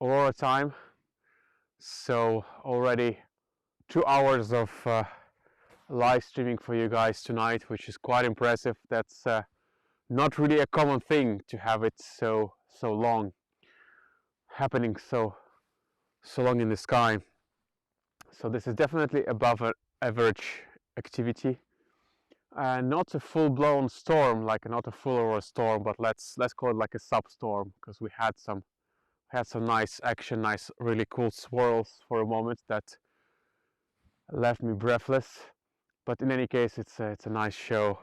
Aurora time. So already 2 hours of live streaming for you guys tonight, which is quite impressive. That's not really a common thing to have it so long, happening so long in the sky. So this is definitely above average activity. Not a full-blown storm, like not a full Aurora storm, but let's call it like a sub-storm, because we had some nice action, nice really cool swirls for a moment that left me breathless. But in any case, it's a nice show.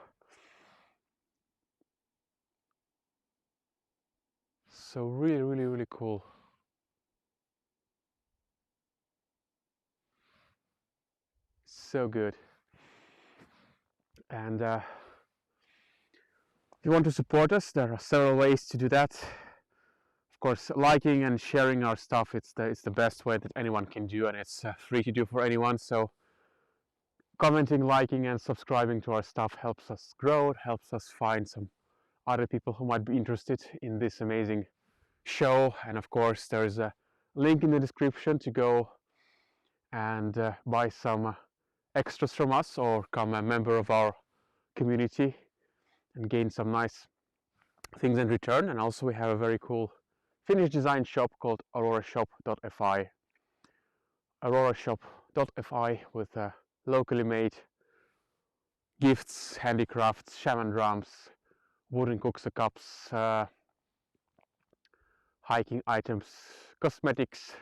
So really, really, really cool. So good. And if you want to support us, there are several ways to do that. Of course, liking and sharing our stuff, it's the best way that anyone can do, and it's free to do for anyone. So commenting, liking and subscribing to our stuff helps us grow. It helps us find some other people who might be interested in this amazing show. And of course, there's a link in the description to go and buy some extras from us, or become a member of our community and gain some nice things in return. And also we have a very cool Finnish design shop called aurorashop.fi. aurorashop.fi with locally made gifts, handicrafts, shaman drums, wooden kuksa cups, hiking items, cosmetics,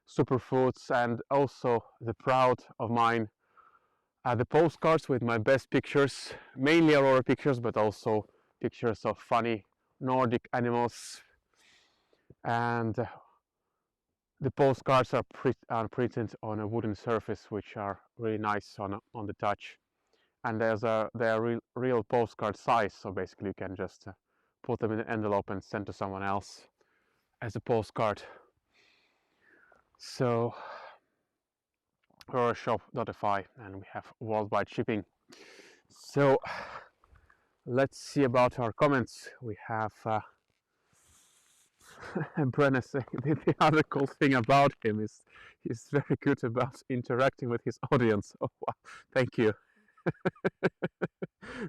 superfoods, and also the proud of mine, the postcards with my best pictures, mainly Aurora pictures, but also pictures of funny Nordic animals. And the postcards are printed on a wooden surface, which are really nice on the touch. And they are real postcard size, so basically you can just put them in an envelope and send to someone else as a postcard. So aurorashop.fi, and we have worldwide shipping. So let's see about our comments. We have Brenna saying the other cool thing about him is he's very good about interacting with his audience. Oh wow, thank you.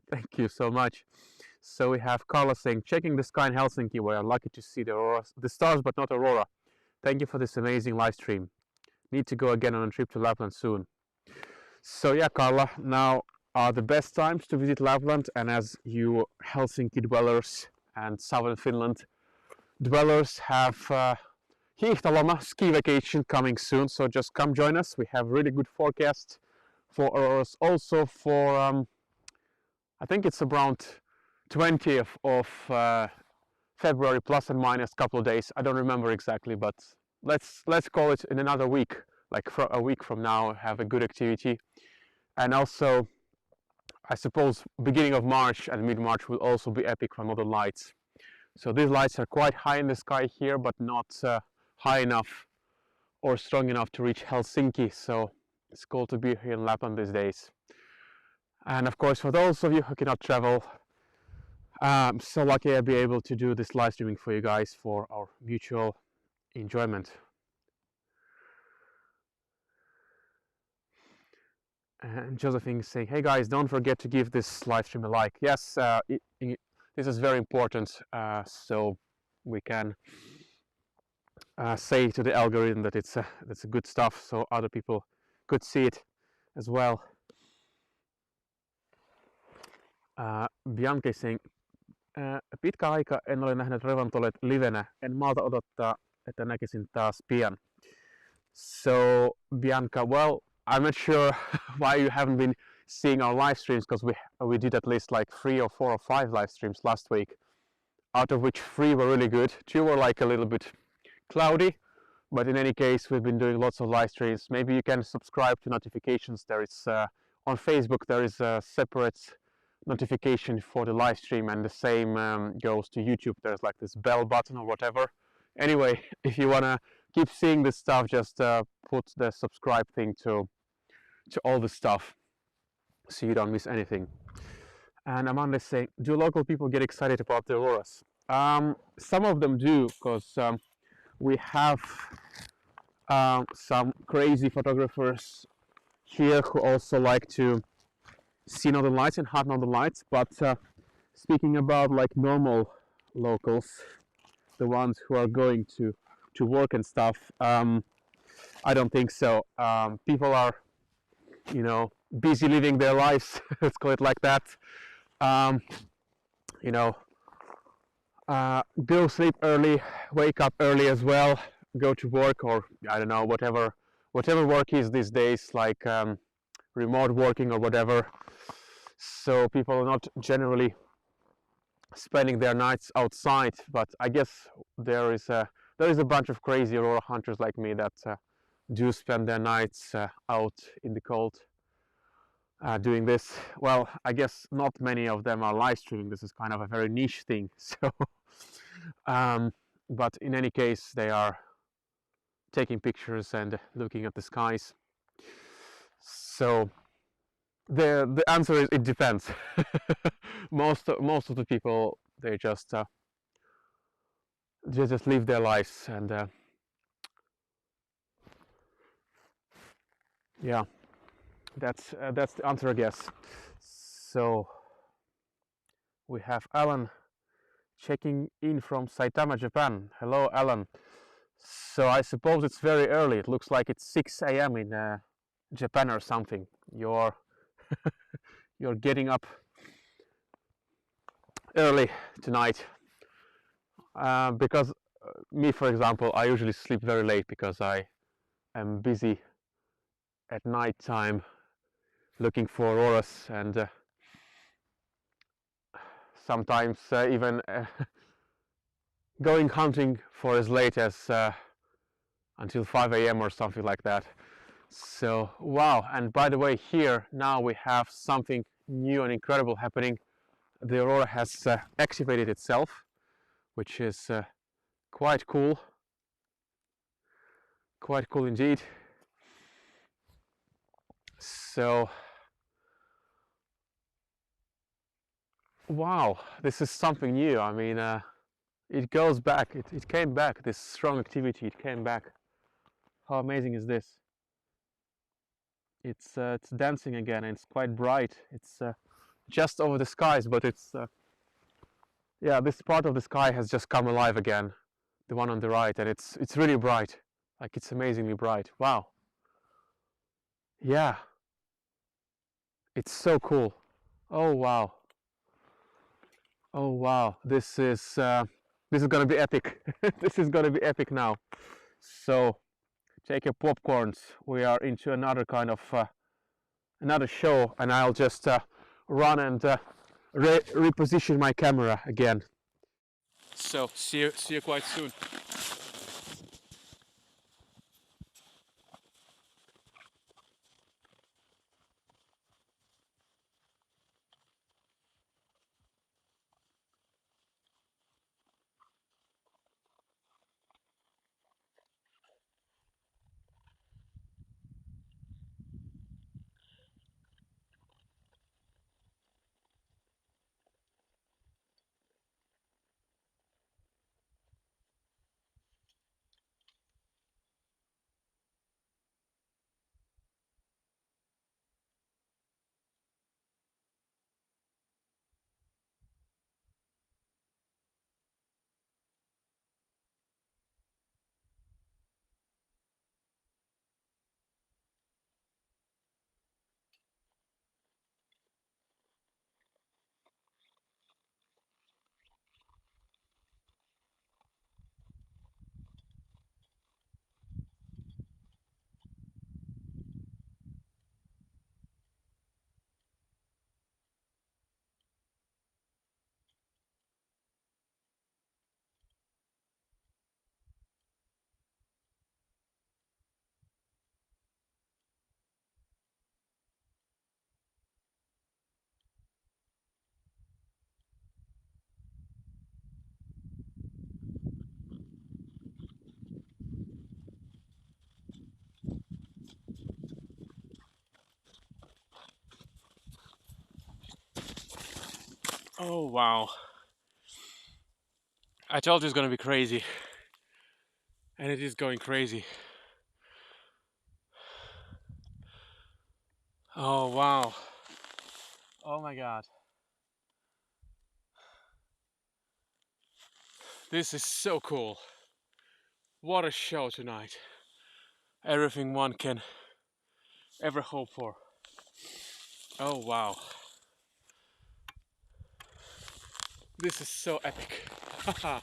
Thank you so much. So we have Carla saying, checking the sky in Helsinki, we are lucky to see the stars but not Aurora. Thank you for this amazing live stream. Need to go again on a trip to Lapland soon. So yeah, Carla, now are the best times to visit Lapland, and as you Helsinki dwellers and southern Finland dwellers have hiihtoloma ski vacation coming soon, so just come join us. We have really good forecast for Auroras, also for I think it's around 20th of February, plus and minus couple of days. I don't remember exactly, but let's call it in another week, like for a week from now, have a good activity. And also, I suppose beginning of March and mid-March will also be epic for Northern Lights. So these lights are quite high in the sky here, but not high enough or strong enough to reach Helsinki. So it's cool to be here in Lapland these days. And of course, for those of you who cannot travel, I'm so lucky I'll be able to do this live streaming for you guys for our mutual enjoyment. And Josephine is saying, hey guys, don't forget to give this live stream a like. Yes, this is very important, so we can say to the algorithm that it's good stuff, so other people could see it as well. Bianca is saying, pitkä aika en ole nähnyt Revantolet livenä, en malta odottaa, että näkisin taas pian. So Bianca, well, I'm not sure why you haven't been seeing our live streams, because we did at least like 3 or 4 or 5 live streams last week, out of which 3 were really good. 2 were like a little bit cloudy, but in any case we've been doing lots of live streams. Maybe you can subscribe to notifications. There is on Facebook there is a separate notification for the live stream, and the same goes to YouTube. There's like this bell button or whatever. Anyway, if you wanna keep seeing this stuff, just put the subscribe thing to all the stuff so you don't miss anything. And Amanda is saying, do local people get excited about the auroras? Some of them do, because we have some crazy photographers here who also like to see Northern Lights and hot Northern Lights. But speaking about like normal locals, the ones who are going to work and stuff, I don't think so. People are, you know, busy living their lives, let's call it like that. You know, go sleep early, wake up early as well, go to work, or I don't know, whatever work is these days, like remote working or whatever. So people are not generally spending their nights outside, but I guess there is a bunch of crazy Aurora hunters like me that do spend their nights out in the cold doing this. Well, I guess not many of them are live streaming. This is kind of a very niche thing. So, but in any case, they are taking pictures and looking at the skies. So the answer is it depends. most of the people, they just live their lives, and yeah, that's the answer, I guess. So we have Alan checking in from Saitama, Japan. Hello, Alan. So I suppose it's very early. It looks like it's 6 a.m. in Japan or something. You're getting up early tonight, because me, for example, I usually sleep very late because I am busy at night time looking for auroras, and sometimes even going hunting for as late as until 5 a.m. or something like that. So wow, and by the way, here now we have something new and incredible happening. The Aurora has activated itself, which is quite cool indeed. So wow, this is something new. I mean, it goes back, it came back, this strong activity, it came back. How amazing is this? It's dancing again, and it's quite bright. It's just over the skies, but it's yeah, this part of the sky has just come alive again, the one on the right, and it's really bright. Like, it's amazingly bright. Wow. Yeah, It's so cool. Oh wow. Oh wow. This is gonna be epic. This is gonna be epic now. So take your popcorns. We are into another kind of another show, and I'll just run and reposition my camera again. So see you quite soon. Oh wow. I told you it's gonna be crazy. And it is going crazy. Oh wow. Oh my god. This is so cool. What a show tonight. Everything one can ever hope for. Oh wow. This is so epic. Haha.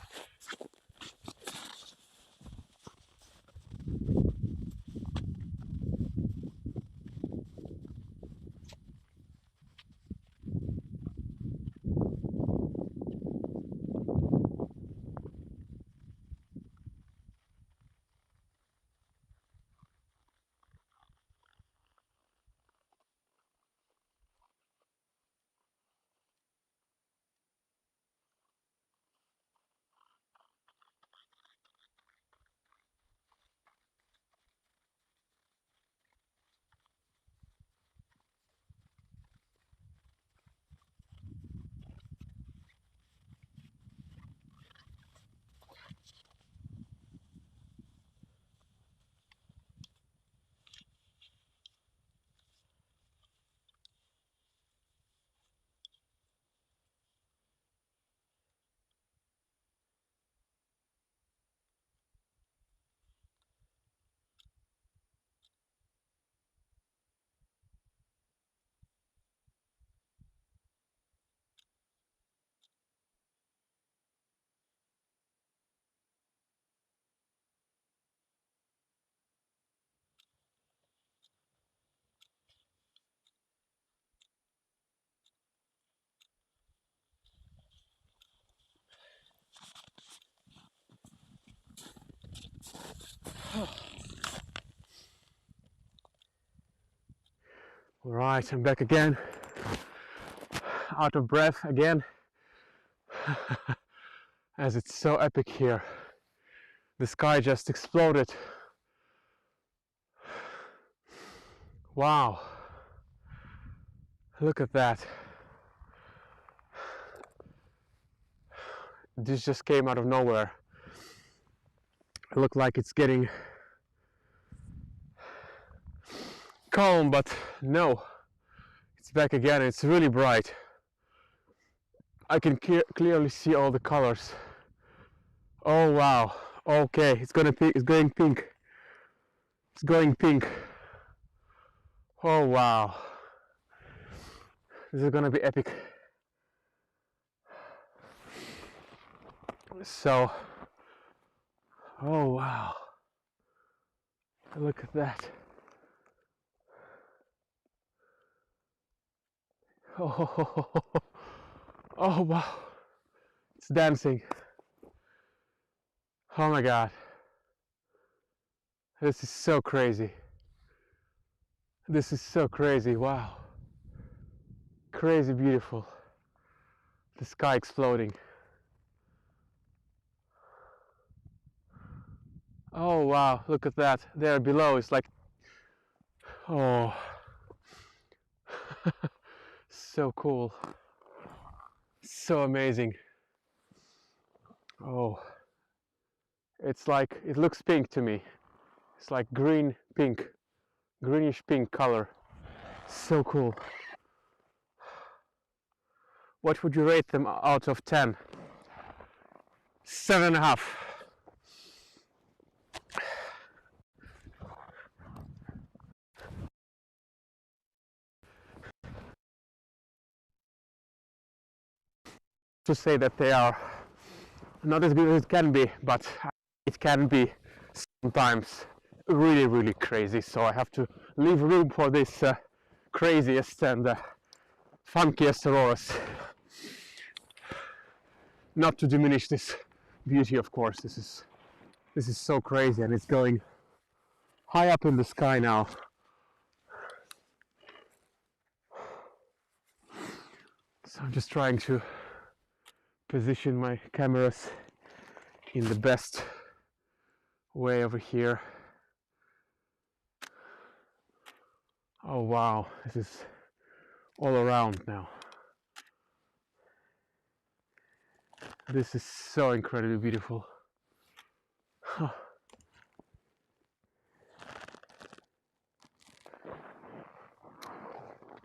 Alright, I'm back again. Out of breath again. As it's so epic here. The sky just exploded. Wow. Look at that. This just came out of nowhere. It looked like it's getting calm, but no. It's back again. It's really bright. I can clearly see all the colors. Oh wow. Okay, it's going pink. It's going pink. Oh wow. This is gonna be epic. So, oh wow, look at that. Oh, oh wow, it's dancing. Oh my god, this is so crazy. This is so crazy, wow. Crazy beautiful. The sky exploding. Oh wow, look at that. There below it's like, oh, so cool. So amazing. Oh, it's like, it looks pink to me. It's like green, pink, greenish pink color. So cool. What would you rate them out of 10? 7.5. To say that they are not as good as it can be, but it can be sometimes really, really crazy. So I have to leave room for this craziest and funkiest auroras. Not to diminish this beauty, of course. This is so crazy, and it's going high up in the sky now. So I'm just trying to position my cameras in the best way over here. Oh wow, this is all around now. This is so incredibly beautiful. Huh.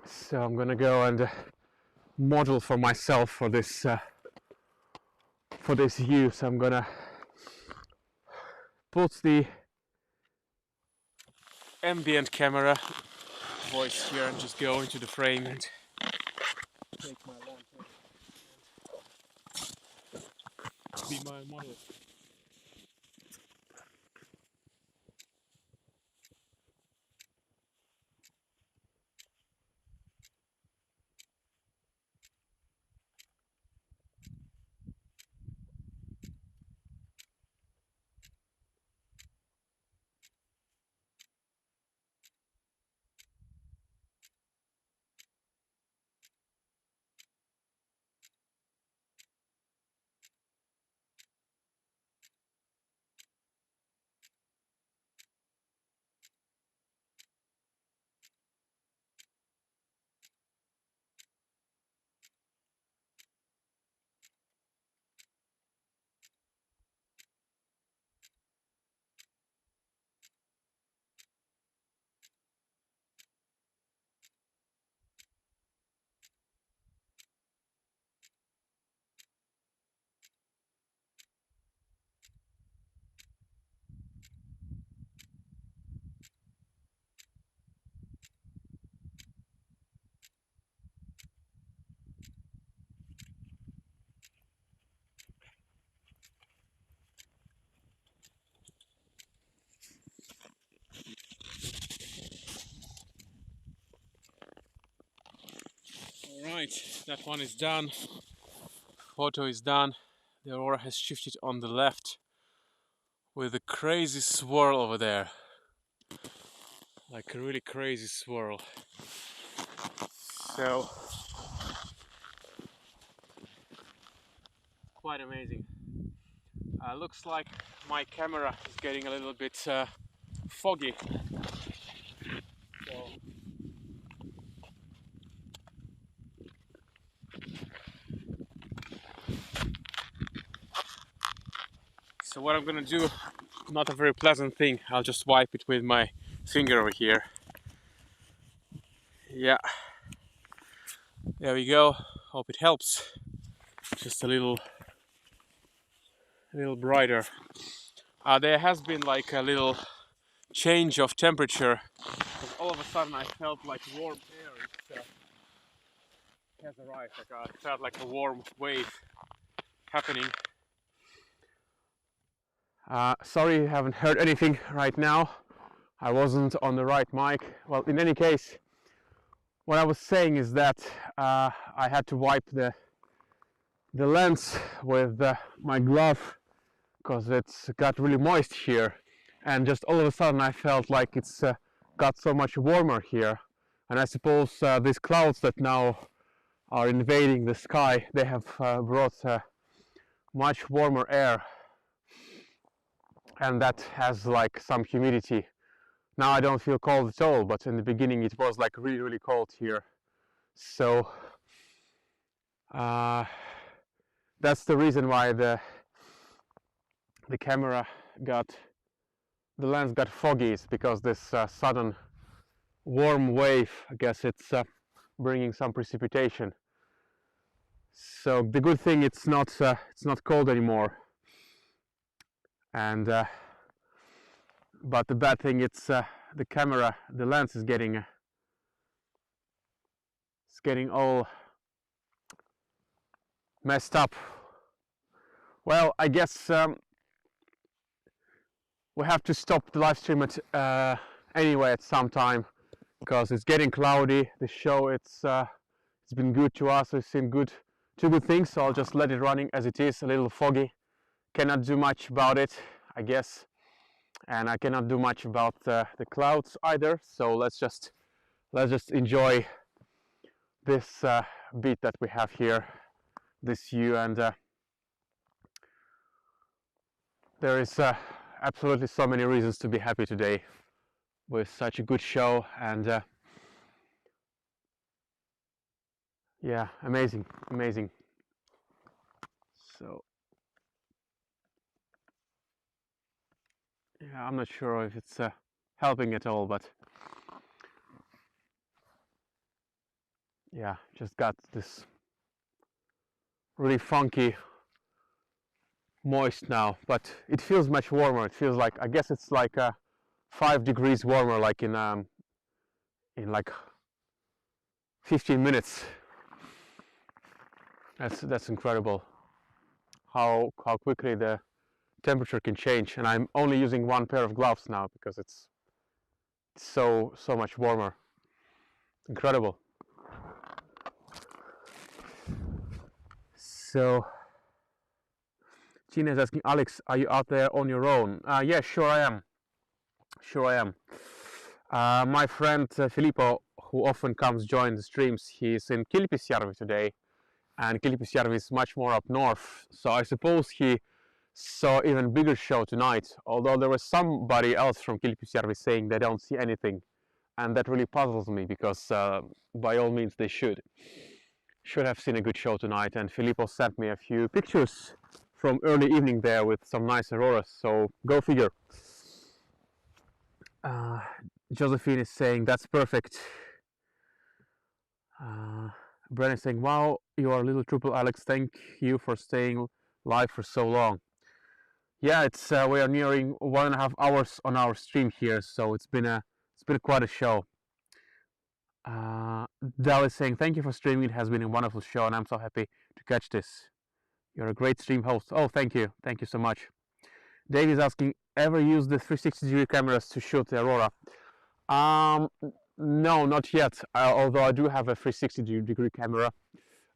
So I'm gonna go and model for myself for this view. So I'm gonna put the ambient camera voice here and just go into the frame and take my lantern and be my model. Alright, that one is done. Photo is done. The aurora has shifted on the left with a crazy swirl over there. Like a really crazy swirl. So, quite amazing. Looks like my camera is getting a little bit foggy. So what I'm gonna do, not a very pleasant thing, I'll just wipe it with my finger over here. Yeah, there we go. Hope it helps. Just a little brighter. There has been like a little change of temperature. All of a sudden I felt like warm air. has arrived. Like, it felt like a warm wave happening. Sorry you haven't heard anything right now. I wasn't on the right mic. Well, in any case, what I was saying is that I had to wipe the lens with my glove because it's got really moist here, and just all of a sudden I felt like it's got so much warmer here. And I suppose these clouds that now are invading the sky, they have brought much warmer air, and that has like some humidity. Now I don't feel cold at all, but in the beginning it was like really cold here. So that's the reason why the camera the lens got foggy, is because this sudden warm wave, I guess it's bringing some precipitation. So the good thing, it's not cold anymore, and but the bad thing, it's the lens is getting all messed up. Well, I guess we have to stop the live stream at anyway at some time, because it's getting cloudy. The show, it's been good to us. We've seen two good things, so I'll just let it running as it is. A little foggy, cannot do much about it, I guess, and I cannot do much about the clouds either. So let's just enjoy this beat that we have here, this view, and there is absolutely so many reasons to be happy today with such a good show, and yeah, amazing. So yeah, I'm not sure if it's helping at all, but yeah, just got this really funky moist now, but it feels much warmer. It feels like, I guess it's like 5 degrees warmer, like in like 15 minutes. That's incredible how quickly the temperature can change, and I'm only using one pair of gloves now because it's so much warmer. Incredible. So Gina is asking, Alex, are you out there on your own? Yeah, sure I am. My friend Filippo, who often comes join the streams, he's in Kilpisjärvi today, and Kilpisjärvi is much more up north, so I suppose he saw even bigger show tonight, although there was somebody else from Kilpisjärvi saying they don't see anything, and that really puzzles me, because by all means they should have seen a good show tonight. And Filippo sent me a few pictures from early evening there with some nice auroras, so go figure. Josephine is saying that's perfect. Brennan is saying, wow, you are a little triple, Alex, thank you for staying live for so long. Yeah, it's we are nearing 1.5 hours on our stream here, so it's been quite a show. Dal is saying, thank you for streaming, it has been a wonderful show and I'm so happy to catch this. You're a great stream host. Oh, thank you so much. Dave is asking, ever use the 360-degree cameras to shoot the Aurora? No, not yet, although I do have a 360-degree camera.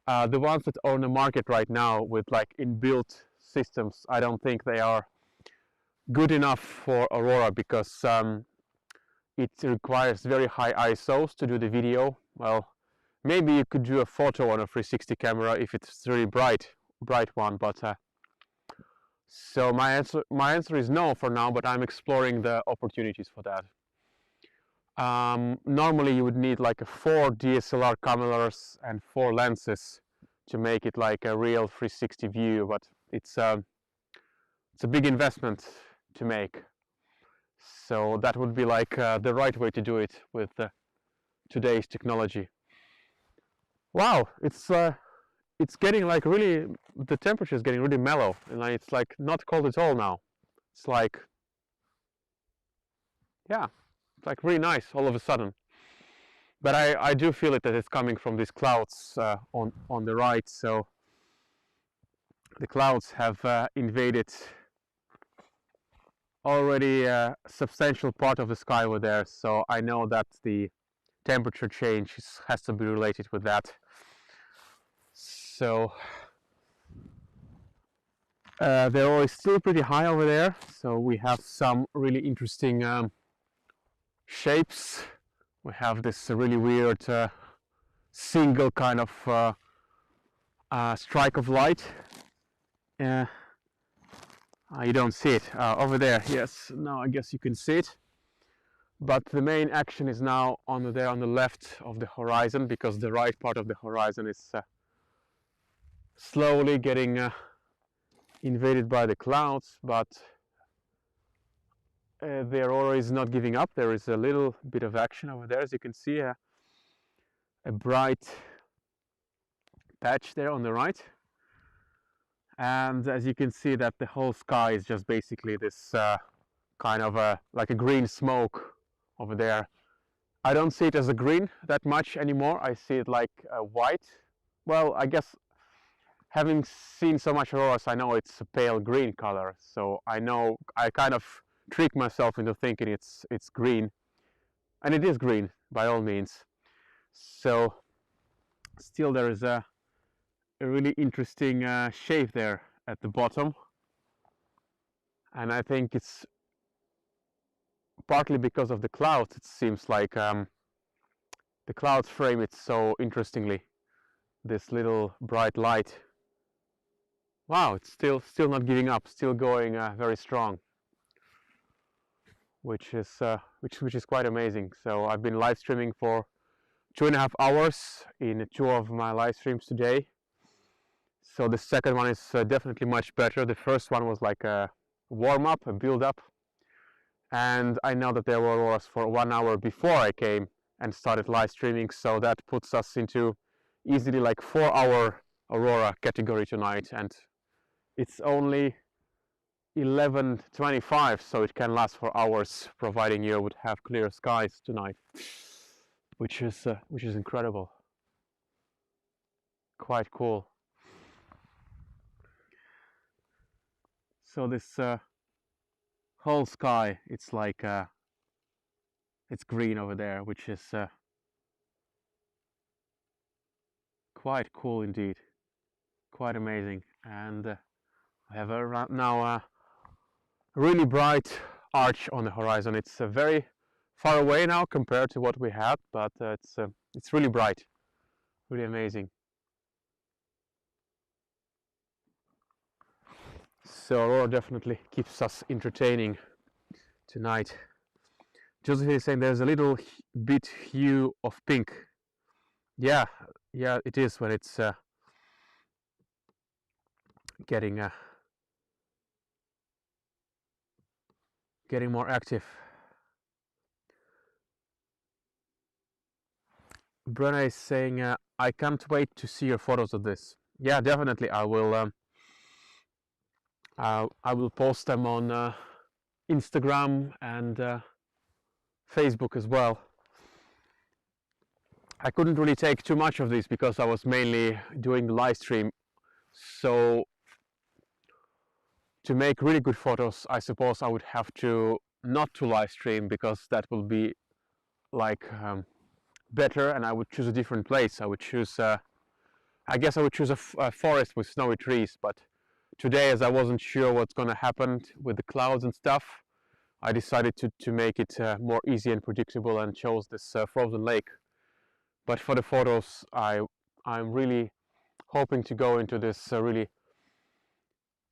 The ones that are on the market right now with like inbuilt systems, I don't think they are good enough for Aurora, because it requires very high ISOs to do the video. Well, maybe you could do a photo on a 360 camera if it's really bright one, but so my answer is no for now, but I'm exploring the opportunities for that. Normally you would need like 4 DSLR cameras and 4 lenses to make it like a real 360 view, but it's a big investment to make. So that would be like the right way to do it with today's technology. Wow, it's getting like really, the temperature is getting really mellow, and it's like not cold at all now. It's like, yeah, it's like really nice all of a sudden. but I do feel it that it's coming from these clouds on the right. So the clouds have invaded already a substantial part of the sky over there. So I know that the temperature change has to be related with that. So they're always still pretty high over there. So we have some really interesting shapes. We have this really weird single kind of strike of light. You don't see it over there. Yes, now I guess you can see it. But the main action is now on the left of the horizon, because the right part of the horizon is slowly getting invaded by the clouds. But the Aurora is not giving up. There is a little bit of action over there, as you can see, a bright patch there on the right. And as you can see, that the whole sky is just basically this kind of like a green smoke over there. I don't see it as a green that much anymore. I see it like white. Well, I guess having seen so much auroras, I know it's a pale green color. So I know I kind of trick myself into thinking it's green, and it is green by all means. So still there is a really interesting shape there at the bottom, and I think it's partly because of the clouds. It seems like the clouds frame it so interestingly, this little bright light. Wow, it's still not giving up, still going very strong, which is quite amazing. So I've been live streaming for 2.5 hours in 2 of my live streams today. So the second one is definitely much better. The first one was like a warm-up, a build-up, and I know that there were auroras for 1 hour before I came and started live streaming, so that puts us into easily like 4-hour aurora category tonight, and it's only 11:25, so it can last for hours, providing you would have clear skies tonight, which is incredible, quite cool. So this whole sky, it's like it's green over there, which is quite cool indeed, quite amazing. And I have now a really bright arch on the horizon. It's very far away now compared to what we had, but it's really bright, really amazing. So Aurora definitely keeps us entertaining tonight. Joseph is saying there's a little bit hue of pink. Yeah, it is when it's getting more active. Brenna is saying I can't wait to see your photos of this. Yeah, definitely I will. I will post them on Instagram and Facebook as well. I couldn't really take too much of this because I was mainly doing the live stream. So to make really good photos, I suppose I would have to not to live stream, because that will be like better, and I would choose a different place. I would choose, I guess I would choose a forest with snowy trees, but today, as I wasn't sure what's going to happen with the clouds and stuff, I decided to make it more easy and predictable, and chose this frozen lake. But for the photos, I'm really hoping to go into this really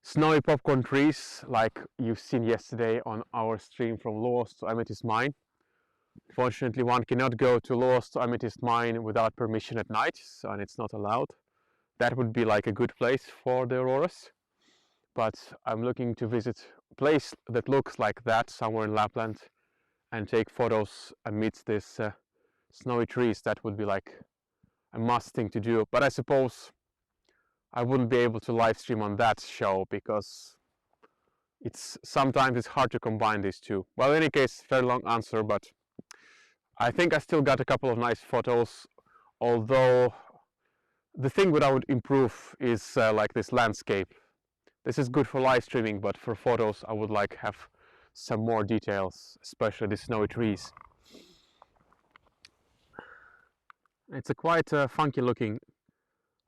snowy popcorn trees like you've seen yesterday on our stream from Lost to Amethyst Mine. Fortunately, one cannot go to Lost to Amethyst Mine without permission at night, and it's not allowed. That would be like a good place for the auroras. But I'm looking to visit a place that looks like that somewhere in Lapland and take photos amidst this snowy trees. That would be like a must thing to do. But I suppose I wouldn't be able to live stream on that show, because sometimes it's hard to combine these two. Well, in any case, very long answer, but I think I still got a couple of nice photos, although the thing that I would improve is like this landscape. This is good for live streaming, but for photos I would like have some more details, especially the snowy trees. It's a quite funky looking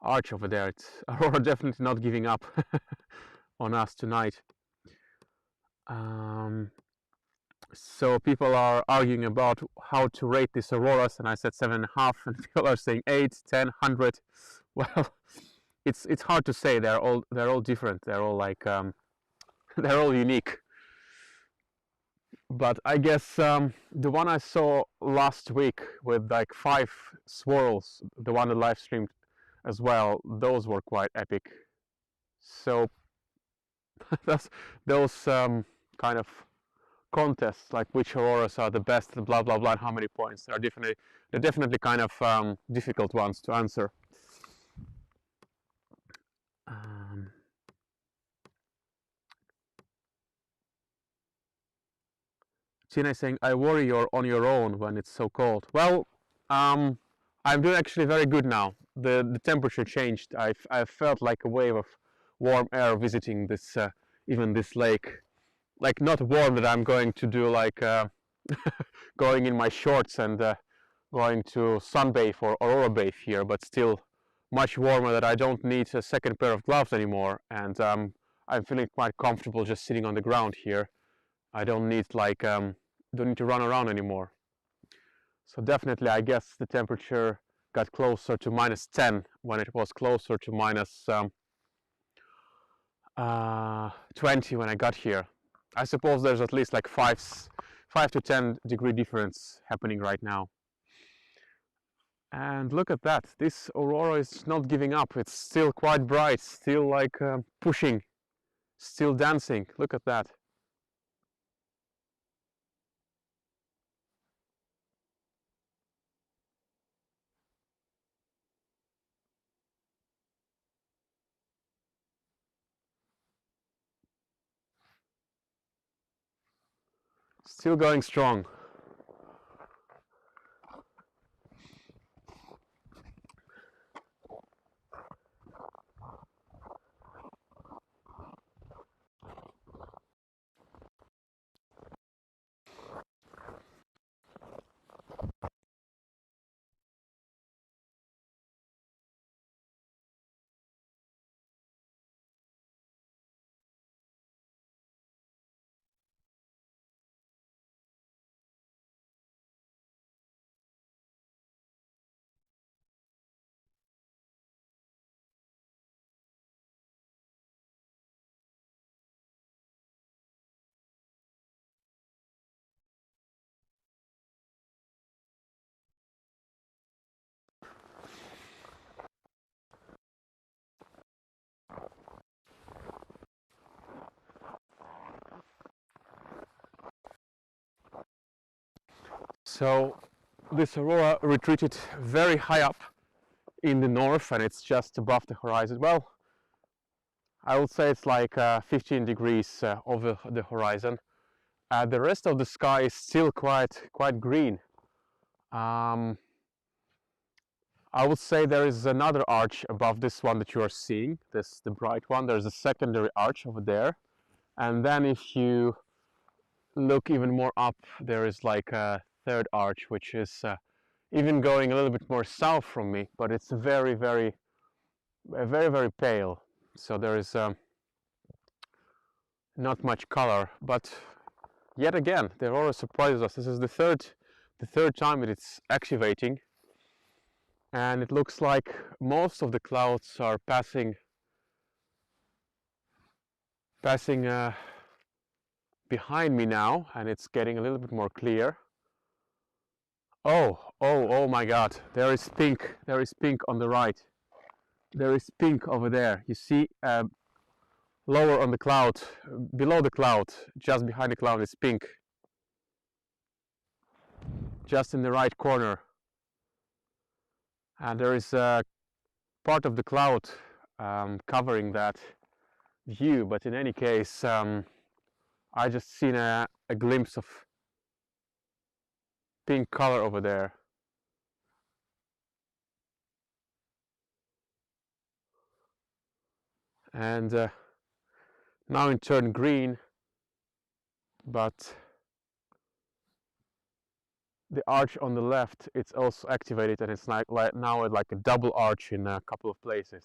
arch over there. It's Aurora definitely not giving up on us tonight. So people are arguing about how to rate these auroras, and I said 7.5, and people are saying 8, 10, 100. Well, it's hard to say. They're all different. They're all like they're all unique. But I guess the one I saw last week with like 5 swirls, the one that live streamed as well, those were quite epic. So those kind of contests, like which auroras are the best, blah blah blah, and how many points, they're definitely kind of difficult ones to answer. Tina is saying, I worry you're on your own when it's so cold. Well, I'm doing actually very good now. The temperature changed. I felt like a wave of warm air visiting this even this lake. Like not warm that I'm going to do like going in my shorts and going to sunbathe or aurora bathe here, but still much warmer that I don't need a second pair of gloves anymore, and I'm feeling quite comfortable just sitting on the ground here. I don't need like don't need to run around anymore. So definitely I guess the temperature got closer to -10 when it was closer to -20 when I got here. I suppose there's at least like 5 to 10 degree difference happening right now. And look at that, this aurora is not giving up. It's still quite bright, still like pushing, still dancing. Look at that. Still going strong. So this aurora retreated very high up in the north, and it's just above the horizon. Well, I would say it's like 15 degrees over the horizon. The rest of the sky is still quite green. I would say there is another arch above this one that you are seeing, the bright one. There's a secondary arch over there, and then if you look even more up, there is like a third arch, which is even going a little bit more south from me, but it's very very pale, so there is not much color. But yet again, the aurora surprises us. This is the third time that it's activating, and it looks like most of the clouds are passing behind me now, and it's getting a little bit more clear. Oh my God, there is pink on the right. There is pink over there. You see lower on the cloud, below the cloud, just behind the cloud is pink. Just in the right corner. And there is a part of the cloud covering that view, but in any case, I just seen a glimpse of pink color over there. And now it turned green, but the arch on the left, it's also activated, and it's like now like a double arch in a couple of places.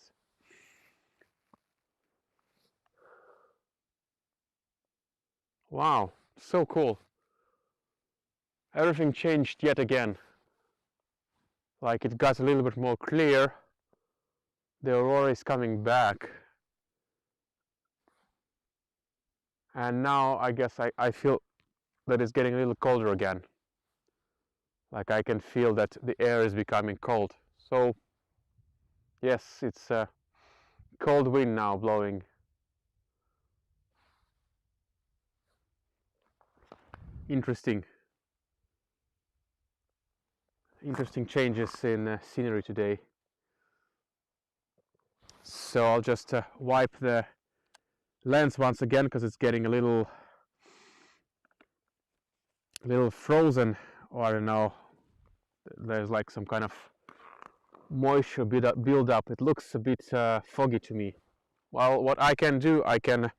Wow, so cool. Everything changed yet again. Like it got a little bit more clear. The aurora is coming back. And now I guess I feel that it's getting a little colder again. Like I can feel that the air is becoming cold. So yes, it's a cold wind now blowing. Interesting changes in scenery today. So I'll just wipe the lens once again because it's getting a little frozen, or I don't know, there's like some kind of moisture build up. It looks a bit foggy to me. Well, what I can do, I can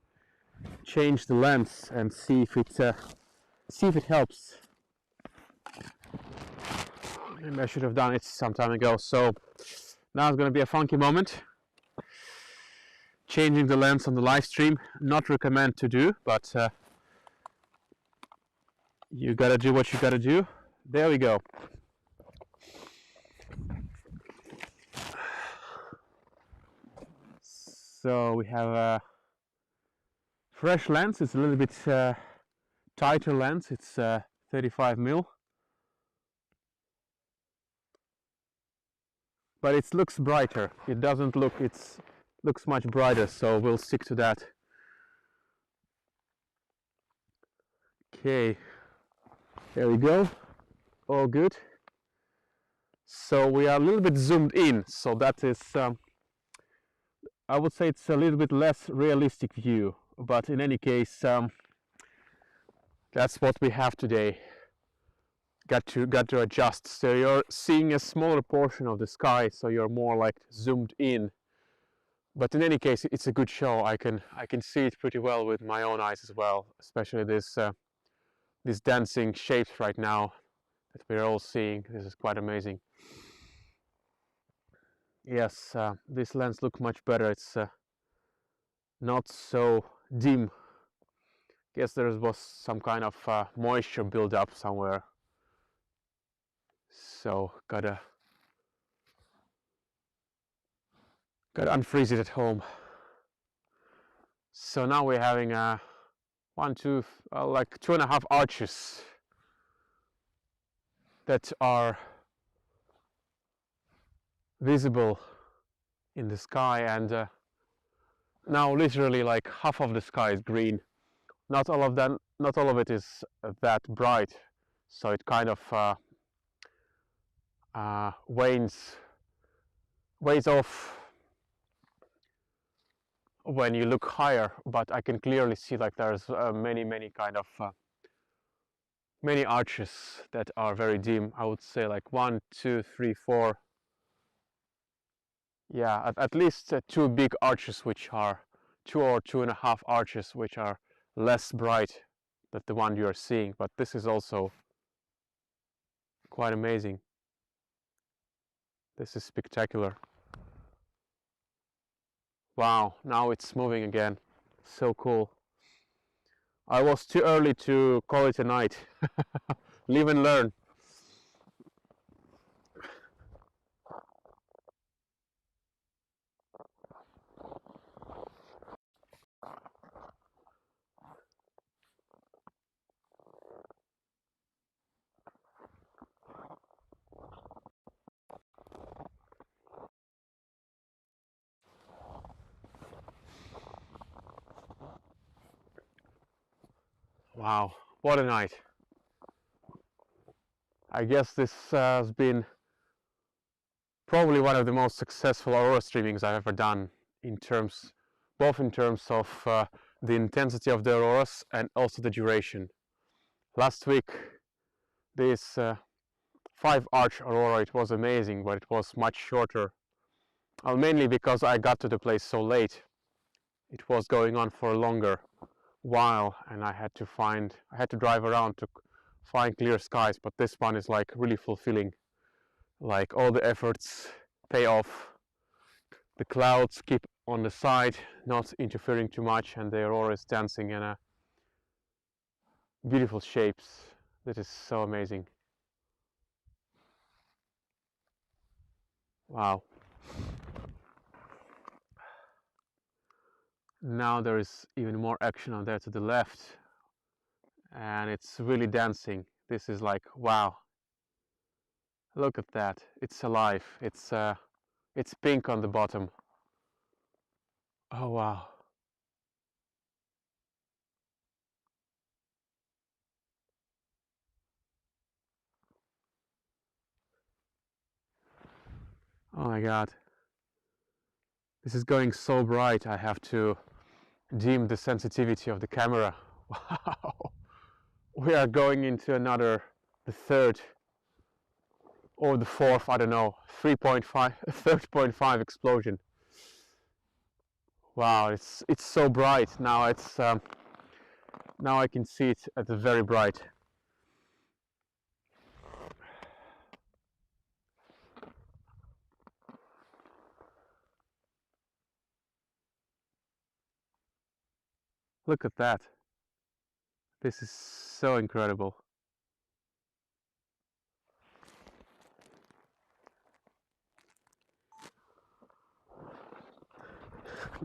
change the lens and see if it helps. Maybe I should have done it some time ago. So now it's going to be a funky moment. Changing the lens on the live stream, not recommend to do, but you gotta do what you gotta do. There we go. So we have a fresh lens. It's a little bit tighter lens. It's 35mm, but it looks brighter. It doesn't look. It looks much brighter. So we'll stick to that. Okay. There we go. All good. So we are a little bit zoomed in. So that is. I would say it's a little bit less realistic view, but in any case, that's what we have today. Got to adjust. So you're seeing a smaller portion of the sky, so you're more like zoomed in. But in any case, it's a good show. I can see it pretty well with my own eyes as well, especially these dancing shapes right now that we're all seeing. This is quite amazing. Yes, this lens looks much better. It's not so dim. Guess there was some kind of moisture build up somewhere. So gotta unfreeze it at home. So now we're having like 2.5 arches that are visible in the sky, and now literally like half of the sky is green. Not all of it is that bright, so it kind of wanes off when you look higher, but I can clearly see like there's many kind of many arches that are very dim. I would say like 1, 2, 3, 4. Yeah, at least 2 big arches, which are 2 or 2.5 arches, which are less bright than the one you are seeing. But this is also quite amazing. This is spectacular. Wow, now it's moving again. So cool. I was too early to call it a night. Live and learn. Wow, what a night. I guess this has been probably one of the most successful Aurora streamings I've ever done, both in terms of the intensity of the auroras and also the duration. Last week, these 5-arch Aurora. It was amazing, but it was much shorter. Well, mainly because I got to the place so late. It was going on for a longer while, and I had to drive around to find clear skies. But this one is like really fulfilling. Like all the efforts pay off. The clouds keep on the side, not interfering too much, and the Aurora is dancing in a beautiful shapes. That is so amazing. Wow. Now there is even more action on there to the left, and it's really dancing. This is like, wow. Look at that. It's alive. It's pink on the bottom. Oh wow. Oh my god. This is going so bright. I have to dim the sensitivity of the camera. Wow. We are going into the third or the fourth, I don't know, 3.5, 3.5 explosion. Wow, it's so bright now. Now I can see it at the very bright. Look at that. This is so incredible.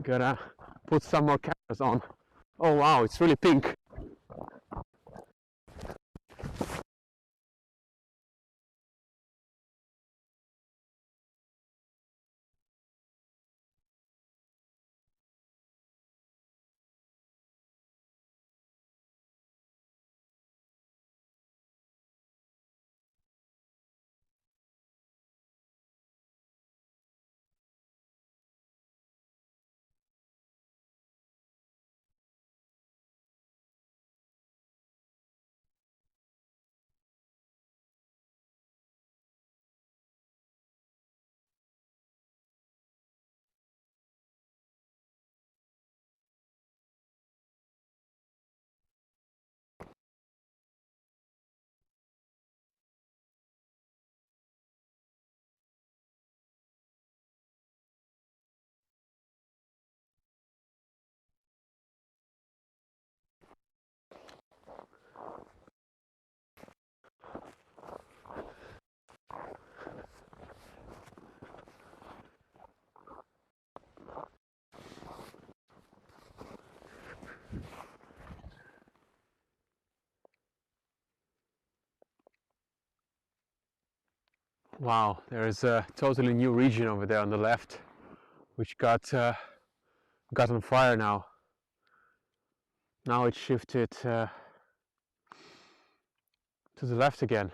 Gotta put some more cameras on. Oh wow, it's really pink. Wow, there is a totally new region over there on the left, which got on fire now. Now it shifted to the left again,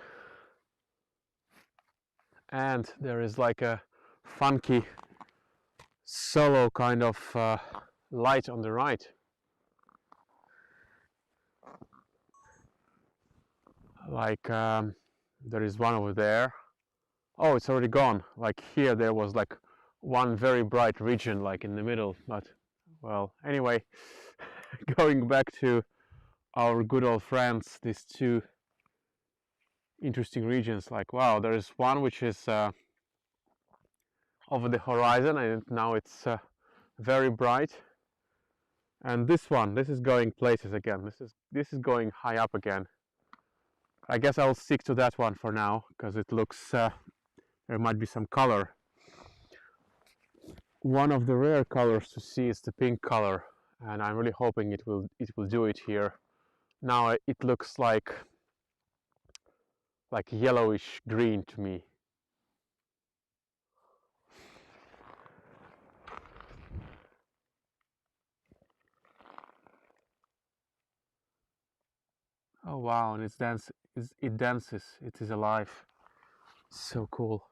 and there is like a funky solo kind of light on the right. Like there is one over there. Oh, it's already gone. Like here there was like one very bright region like in the middle, but well, anyway, going back to our good old friends, these two interesting regions. Like wow, there is one which is over the horizon, and now it's very bright, and this is going places again. This is going high up again. I guess I'll stick to that one for now because it looks there might be some color. One of the rare colors to see is the pink color, and I'm really hoping it will do it here. Now it looks like yellowish green to me. Oh wow, and it dances, it is alive. So cool.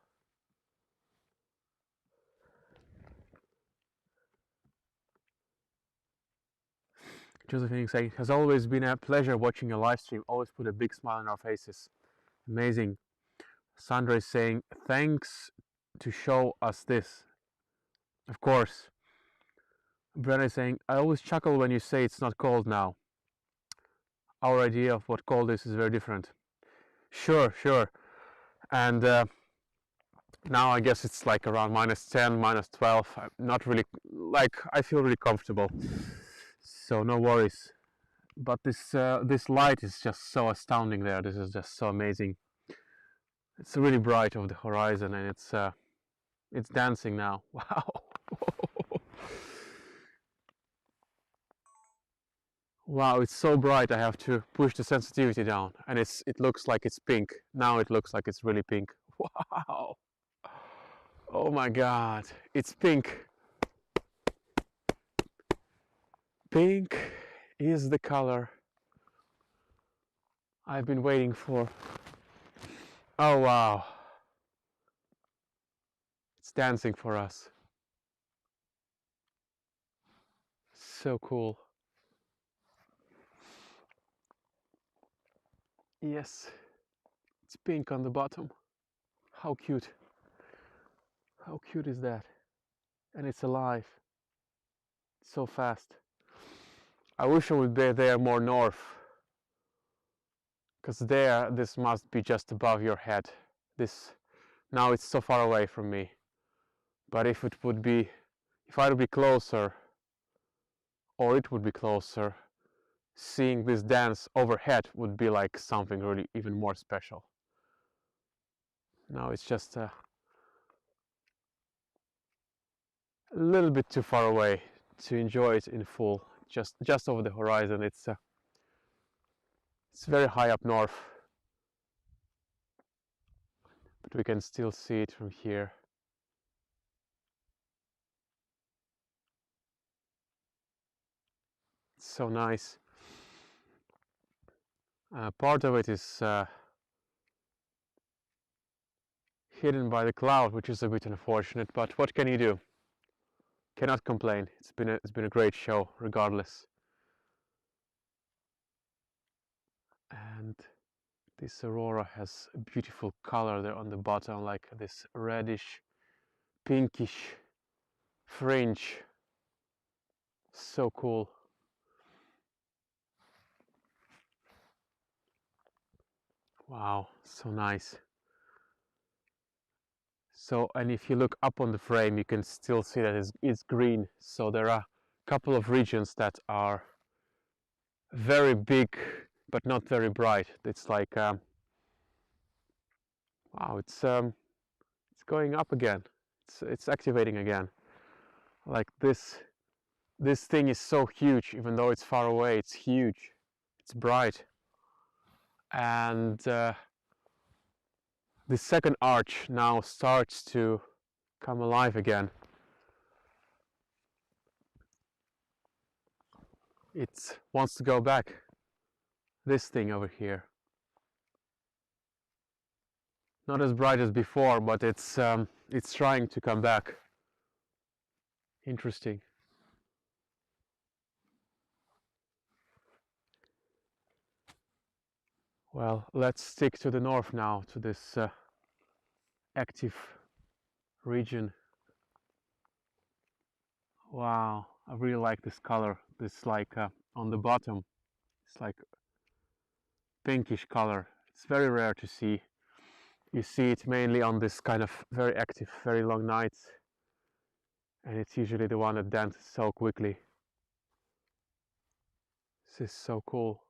Josephine saying, it has always been a pleasure watching your live stream. Always put a big smile on our faces. Amazing. Sandra is saying, thanks to show us this. Of course. Brenna is saying, I always chuckle when you say it's not cold now. Our idea of what cold is very different. Sure. And now I guess it's like around -10, -12. I'm not really, like, I feel really comfortable. So no worries. But this light is just so astounding there. This is just so amazing. It's really bright over the horizon, and it's dancing now. Wow. Wow, it's so bright. I have to push the sensitivity down, and it looks like it's pink. Now it looks like it's really pink. Wow. Oh my god, it's pink. Pink is the color I've been waiting for. Oh wow. It's dancing for us. So cool. Yes, it's pink on the bottom. How cute. How cute is that? And it's alive. It's so fast. I wish I would be there more north. Because there, this must be just above your head. Now it's so far away from me. But if I would be closer, or it would be closer, seeing this dance overhead would be like something really even more special. Now it's just a little bit too far away to enjoy it in full. Just over the horizon. It's very high up north, but we can still see it from here. It's so nice. Part of it is hidden by the cloud, which is a bit unfortunate, but what can you do? Cannot complain. It's been a great show regardless. And this Aurora has a beautiful color there on the bottom, like this reddish, pinkish fringe. So cool. Wow, so nice. So, and if you look up on the frame, you can still see that it's green. So there are a couple of regions that are very big, but not very bright. It's like, wow, it's going up again. It's activating again. Like this thing is so huge, even though it's far away. It's huge. It's bright, and the second arch now starts to come alive again. It wants to go back. This thing over here. Not as bright as before, but it's trying to come back. Interesting. Well, let's stick to the north now, to this active region. Wow, I really like this color. This like on the bottom, it's like pinkish color. It's very rare to see. You see it mainly on this kind of very active, very long nights, and it's usually the one that dances so quickly. This is so cool.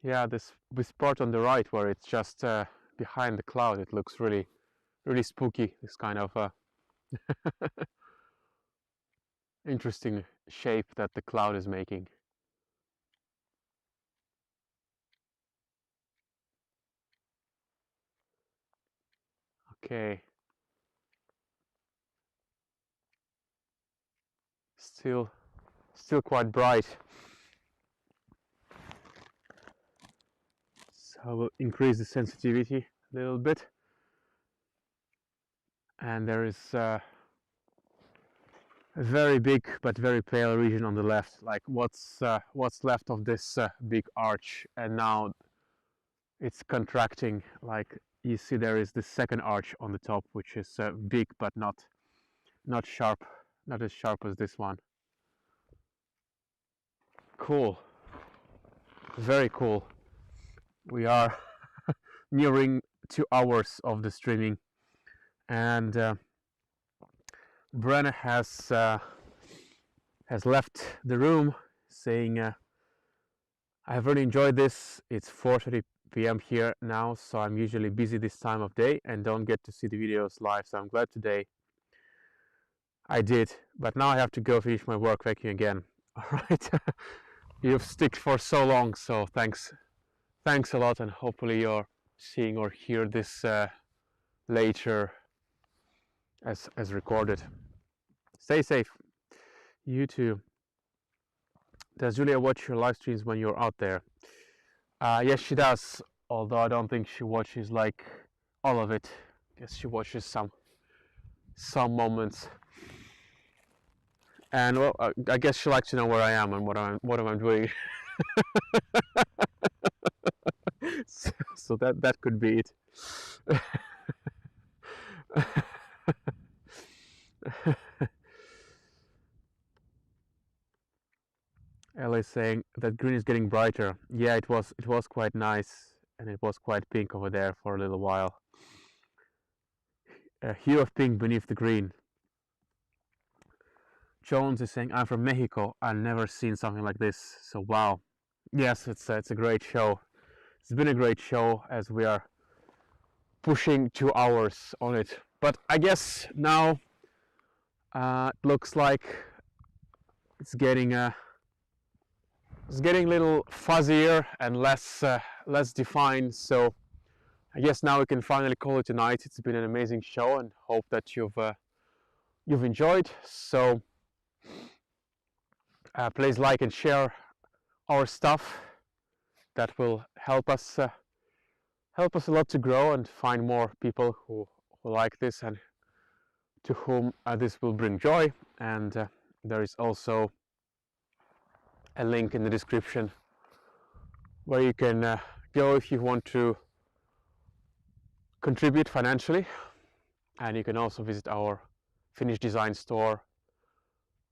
Yeah, this part on the right where it's just behind the cloud, it looks really spooky. This kind of interesting shape that the cloud is making. Okay. Still quite bright. I will increase the sensitivity a little bit. And there is a very big but very pale region on the left, like what's left of this big arch, and now it's contracting. Like you see, there is the second arch on the top, which is big but not sharp, not as sharp as this one. Cool, very cool. We are nearing 2 hours of the streaming, and Brenna has left the room saying, I've really enjoyed this. It's 4:30 p.m. here now, so I'm usually busy this time of day and don't get to see the videos live, so I'm glad today I did. But now I have to go finish my work vacuuming again. All right. You've stuck for so long, so thanks a lot, and hopefully you're seeing or hear this later as recorded. Stay safe. You too. Does Julia watch your live streams when you're out there? Yes, she does, although I don't think she watches like all of it. I guess she watches some moments. And well, I guess she likes to know where I am and what am I doing. So that could be it. Ella is saying that green is getting brighter. Yeah, it was quite nice, and it was quite pink over there for a little while. A hue of pink beneath the green. Jones is saying, I'm from Mexico. I've never seen something like this. So wow. Yes, it's a great show. It's been a great show as we are pushing 2 hours on it. But I guess now it looks like it's getting a little fuzzier and less defined. So I guess now we can finally call it a night. It's been an amazing show, and hope that you've enjoyed. So please like and share our stuff. That will help us a lot to grow and find more people who like this and to whom this will bring joy. And there is also a link in the description where you can go if you want to contribute financially, and you can also visit our Finnish design store,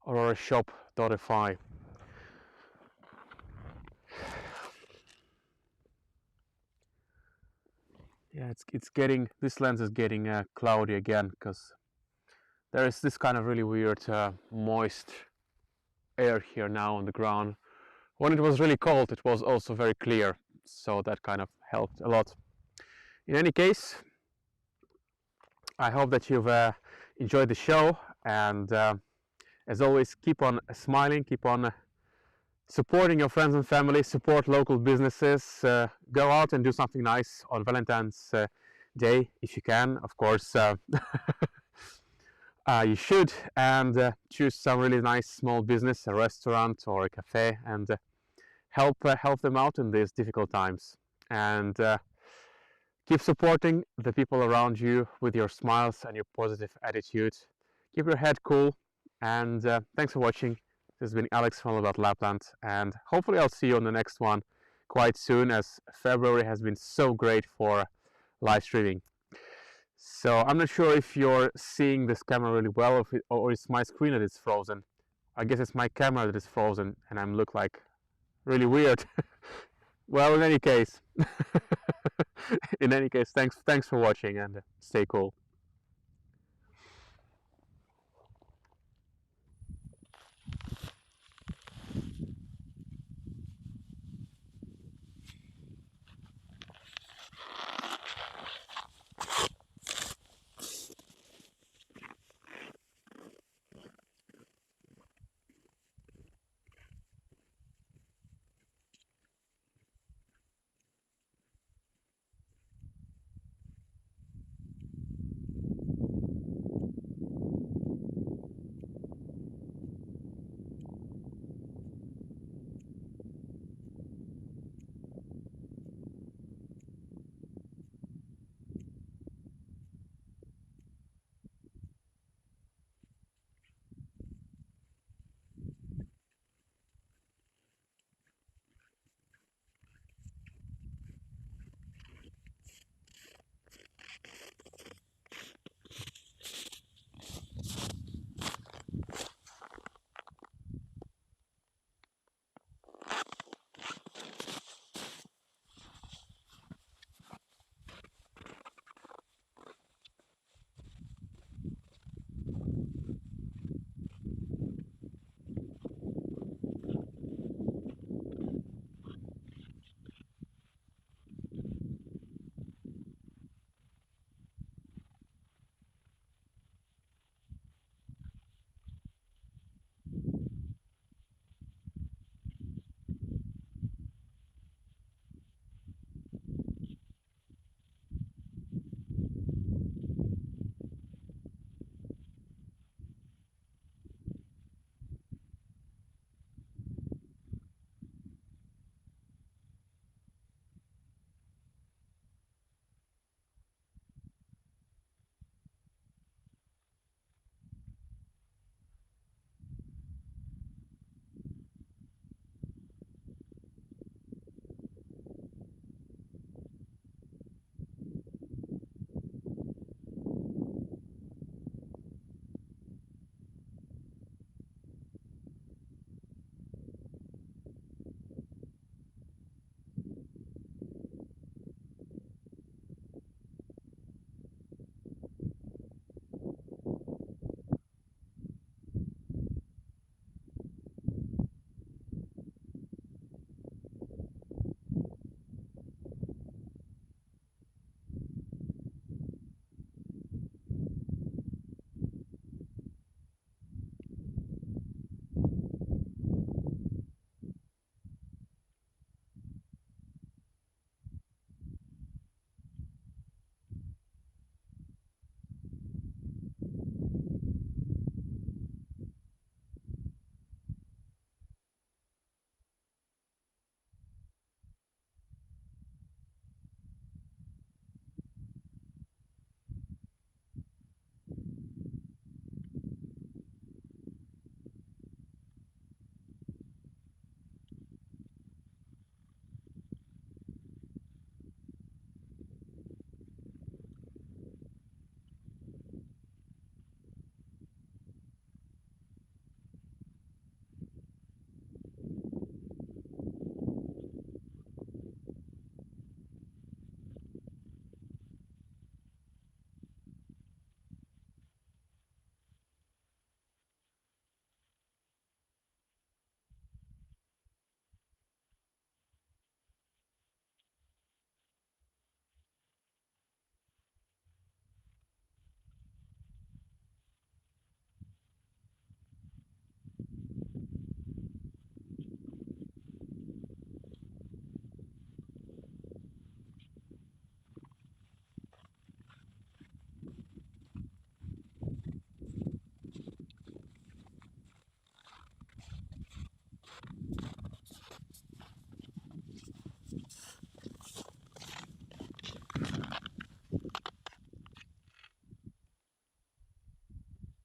aurorashop.fi. Yeah, it's getting, this lens is getting cloudy again because there is this kind of really weird moist air here now on the ground. When it was really cold, it was also very clear, so that kind of helped a lot. In any case, I hope that you've enjoyed the show, and as always, keep on smiling, keep on supporting your friends and family, support local businesses, go out and do something nice on Valentine's Day if you can. Of course, you should, and choose some really nice small business, a restaurant or a cafe, and help them out in these difficult times. And keep supporting the people around you with your smiles and your positive attitude. Keep your head cool, and thanks for watching. This has been Alex from All About Lapland, and hopefully I'll see you on the next one quite soon, as February has been so great for live streaming. So I'm not sure if you're seeing this camera really well, or it's my screen that is frozen. I guess it's my camera that is frozen and I look like really weird. Well, in any case, thanks for watching, and stay cool.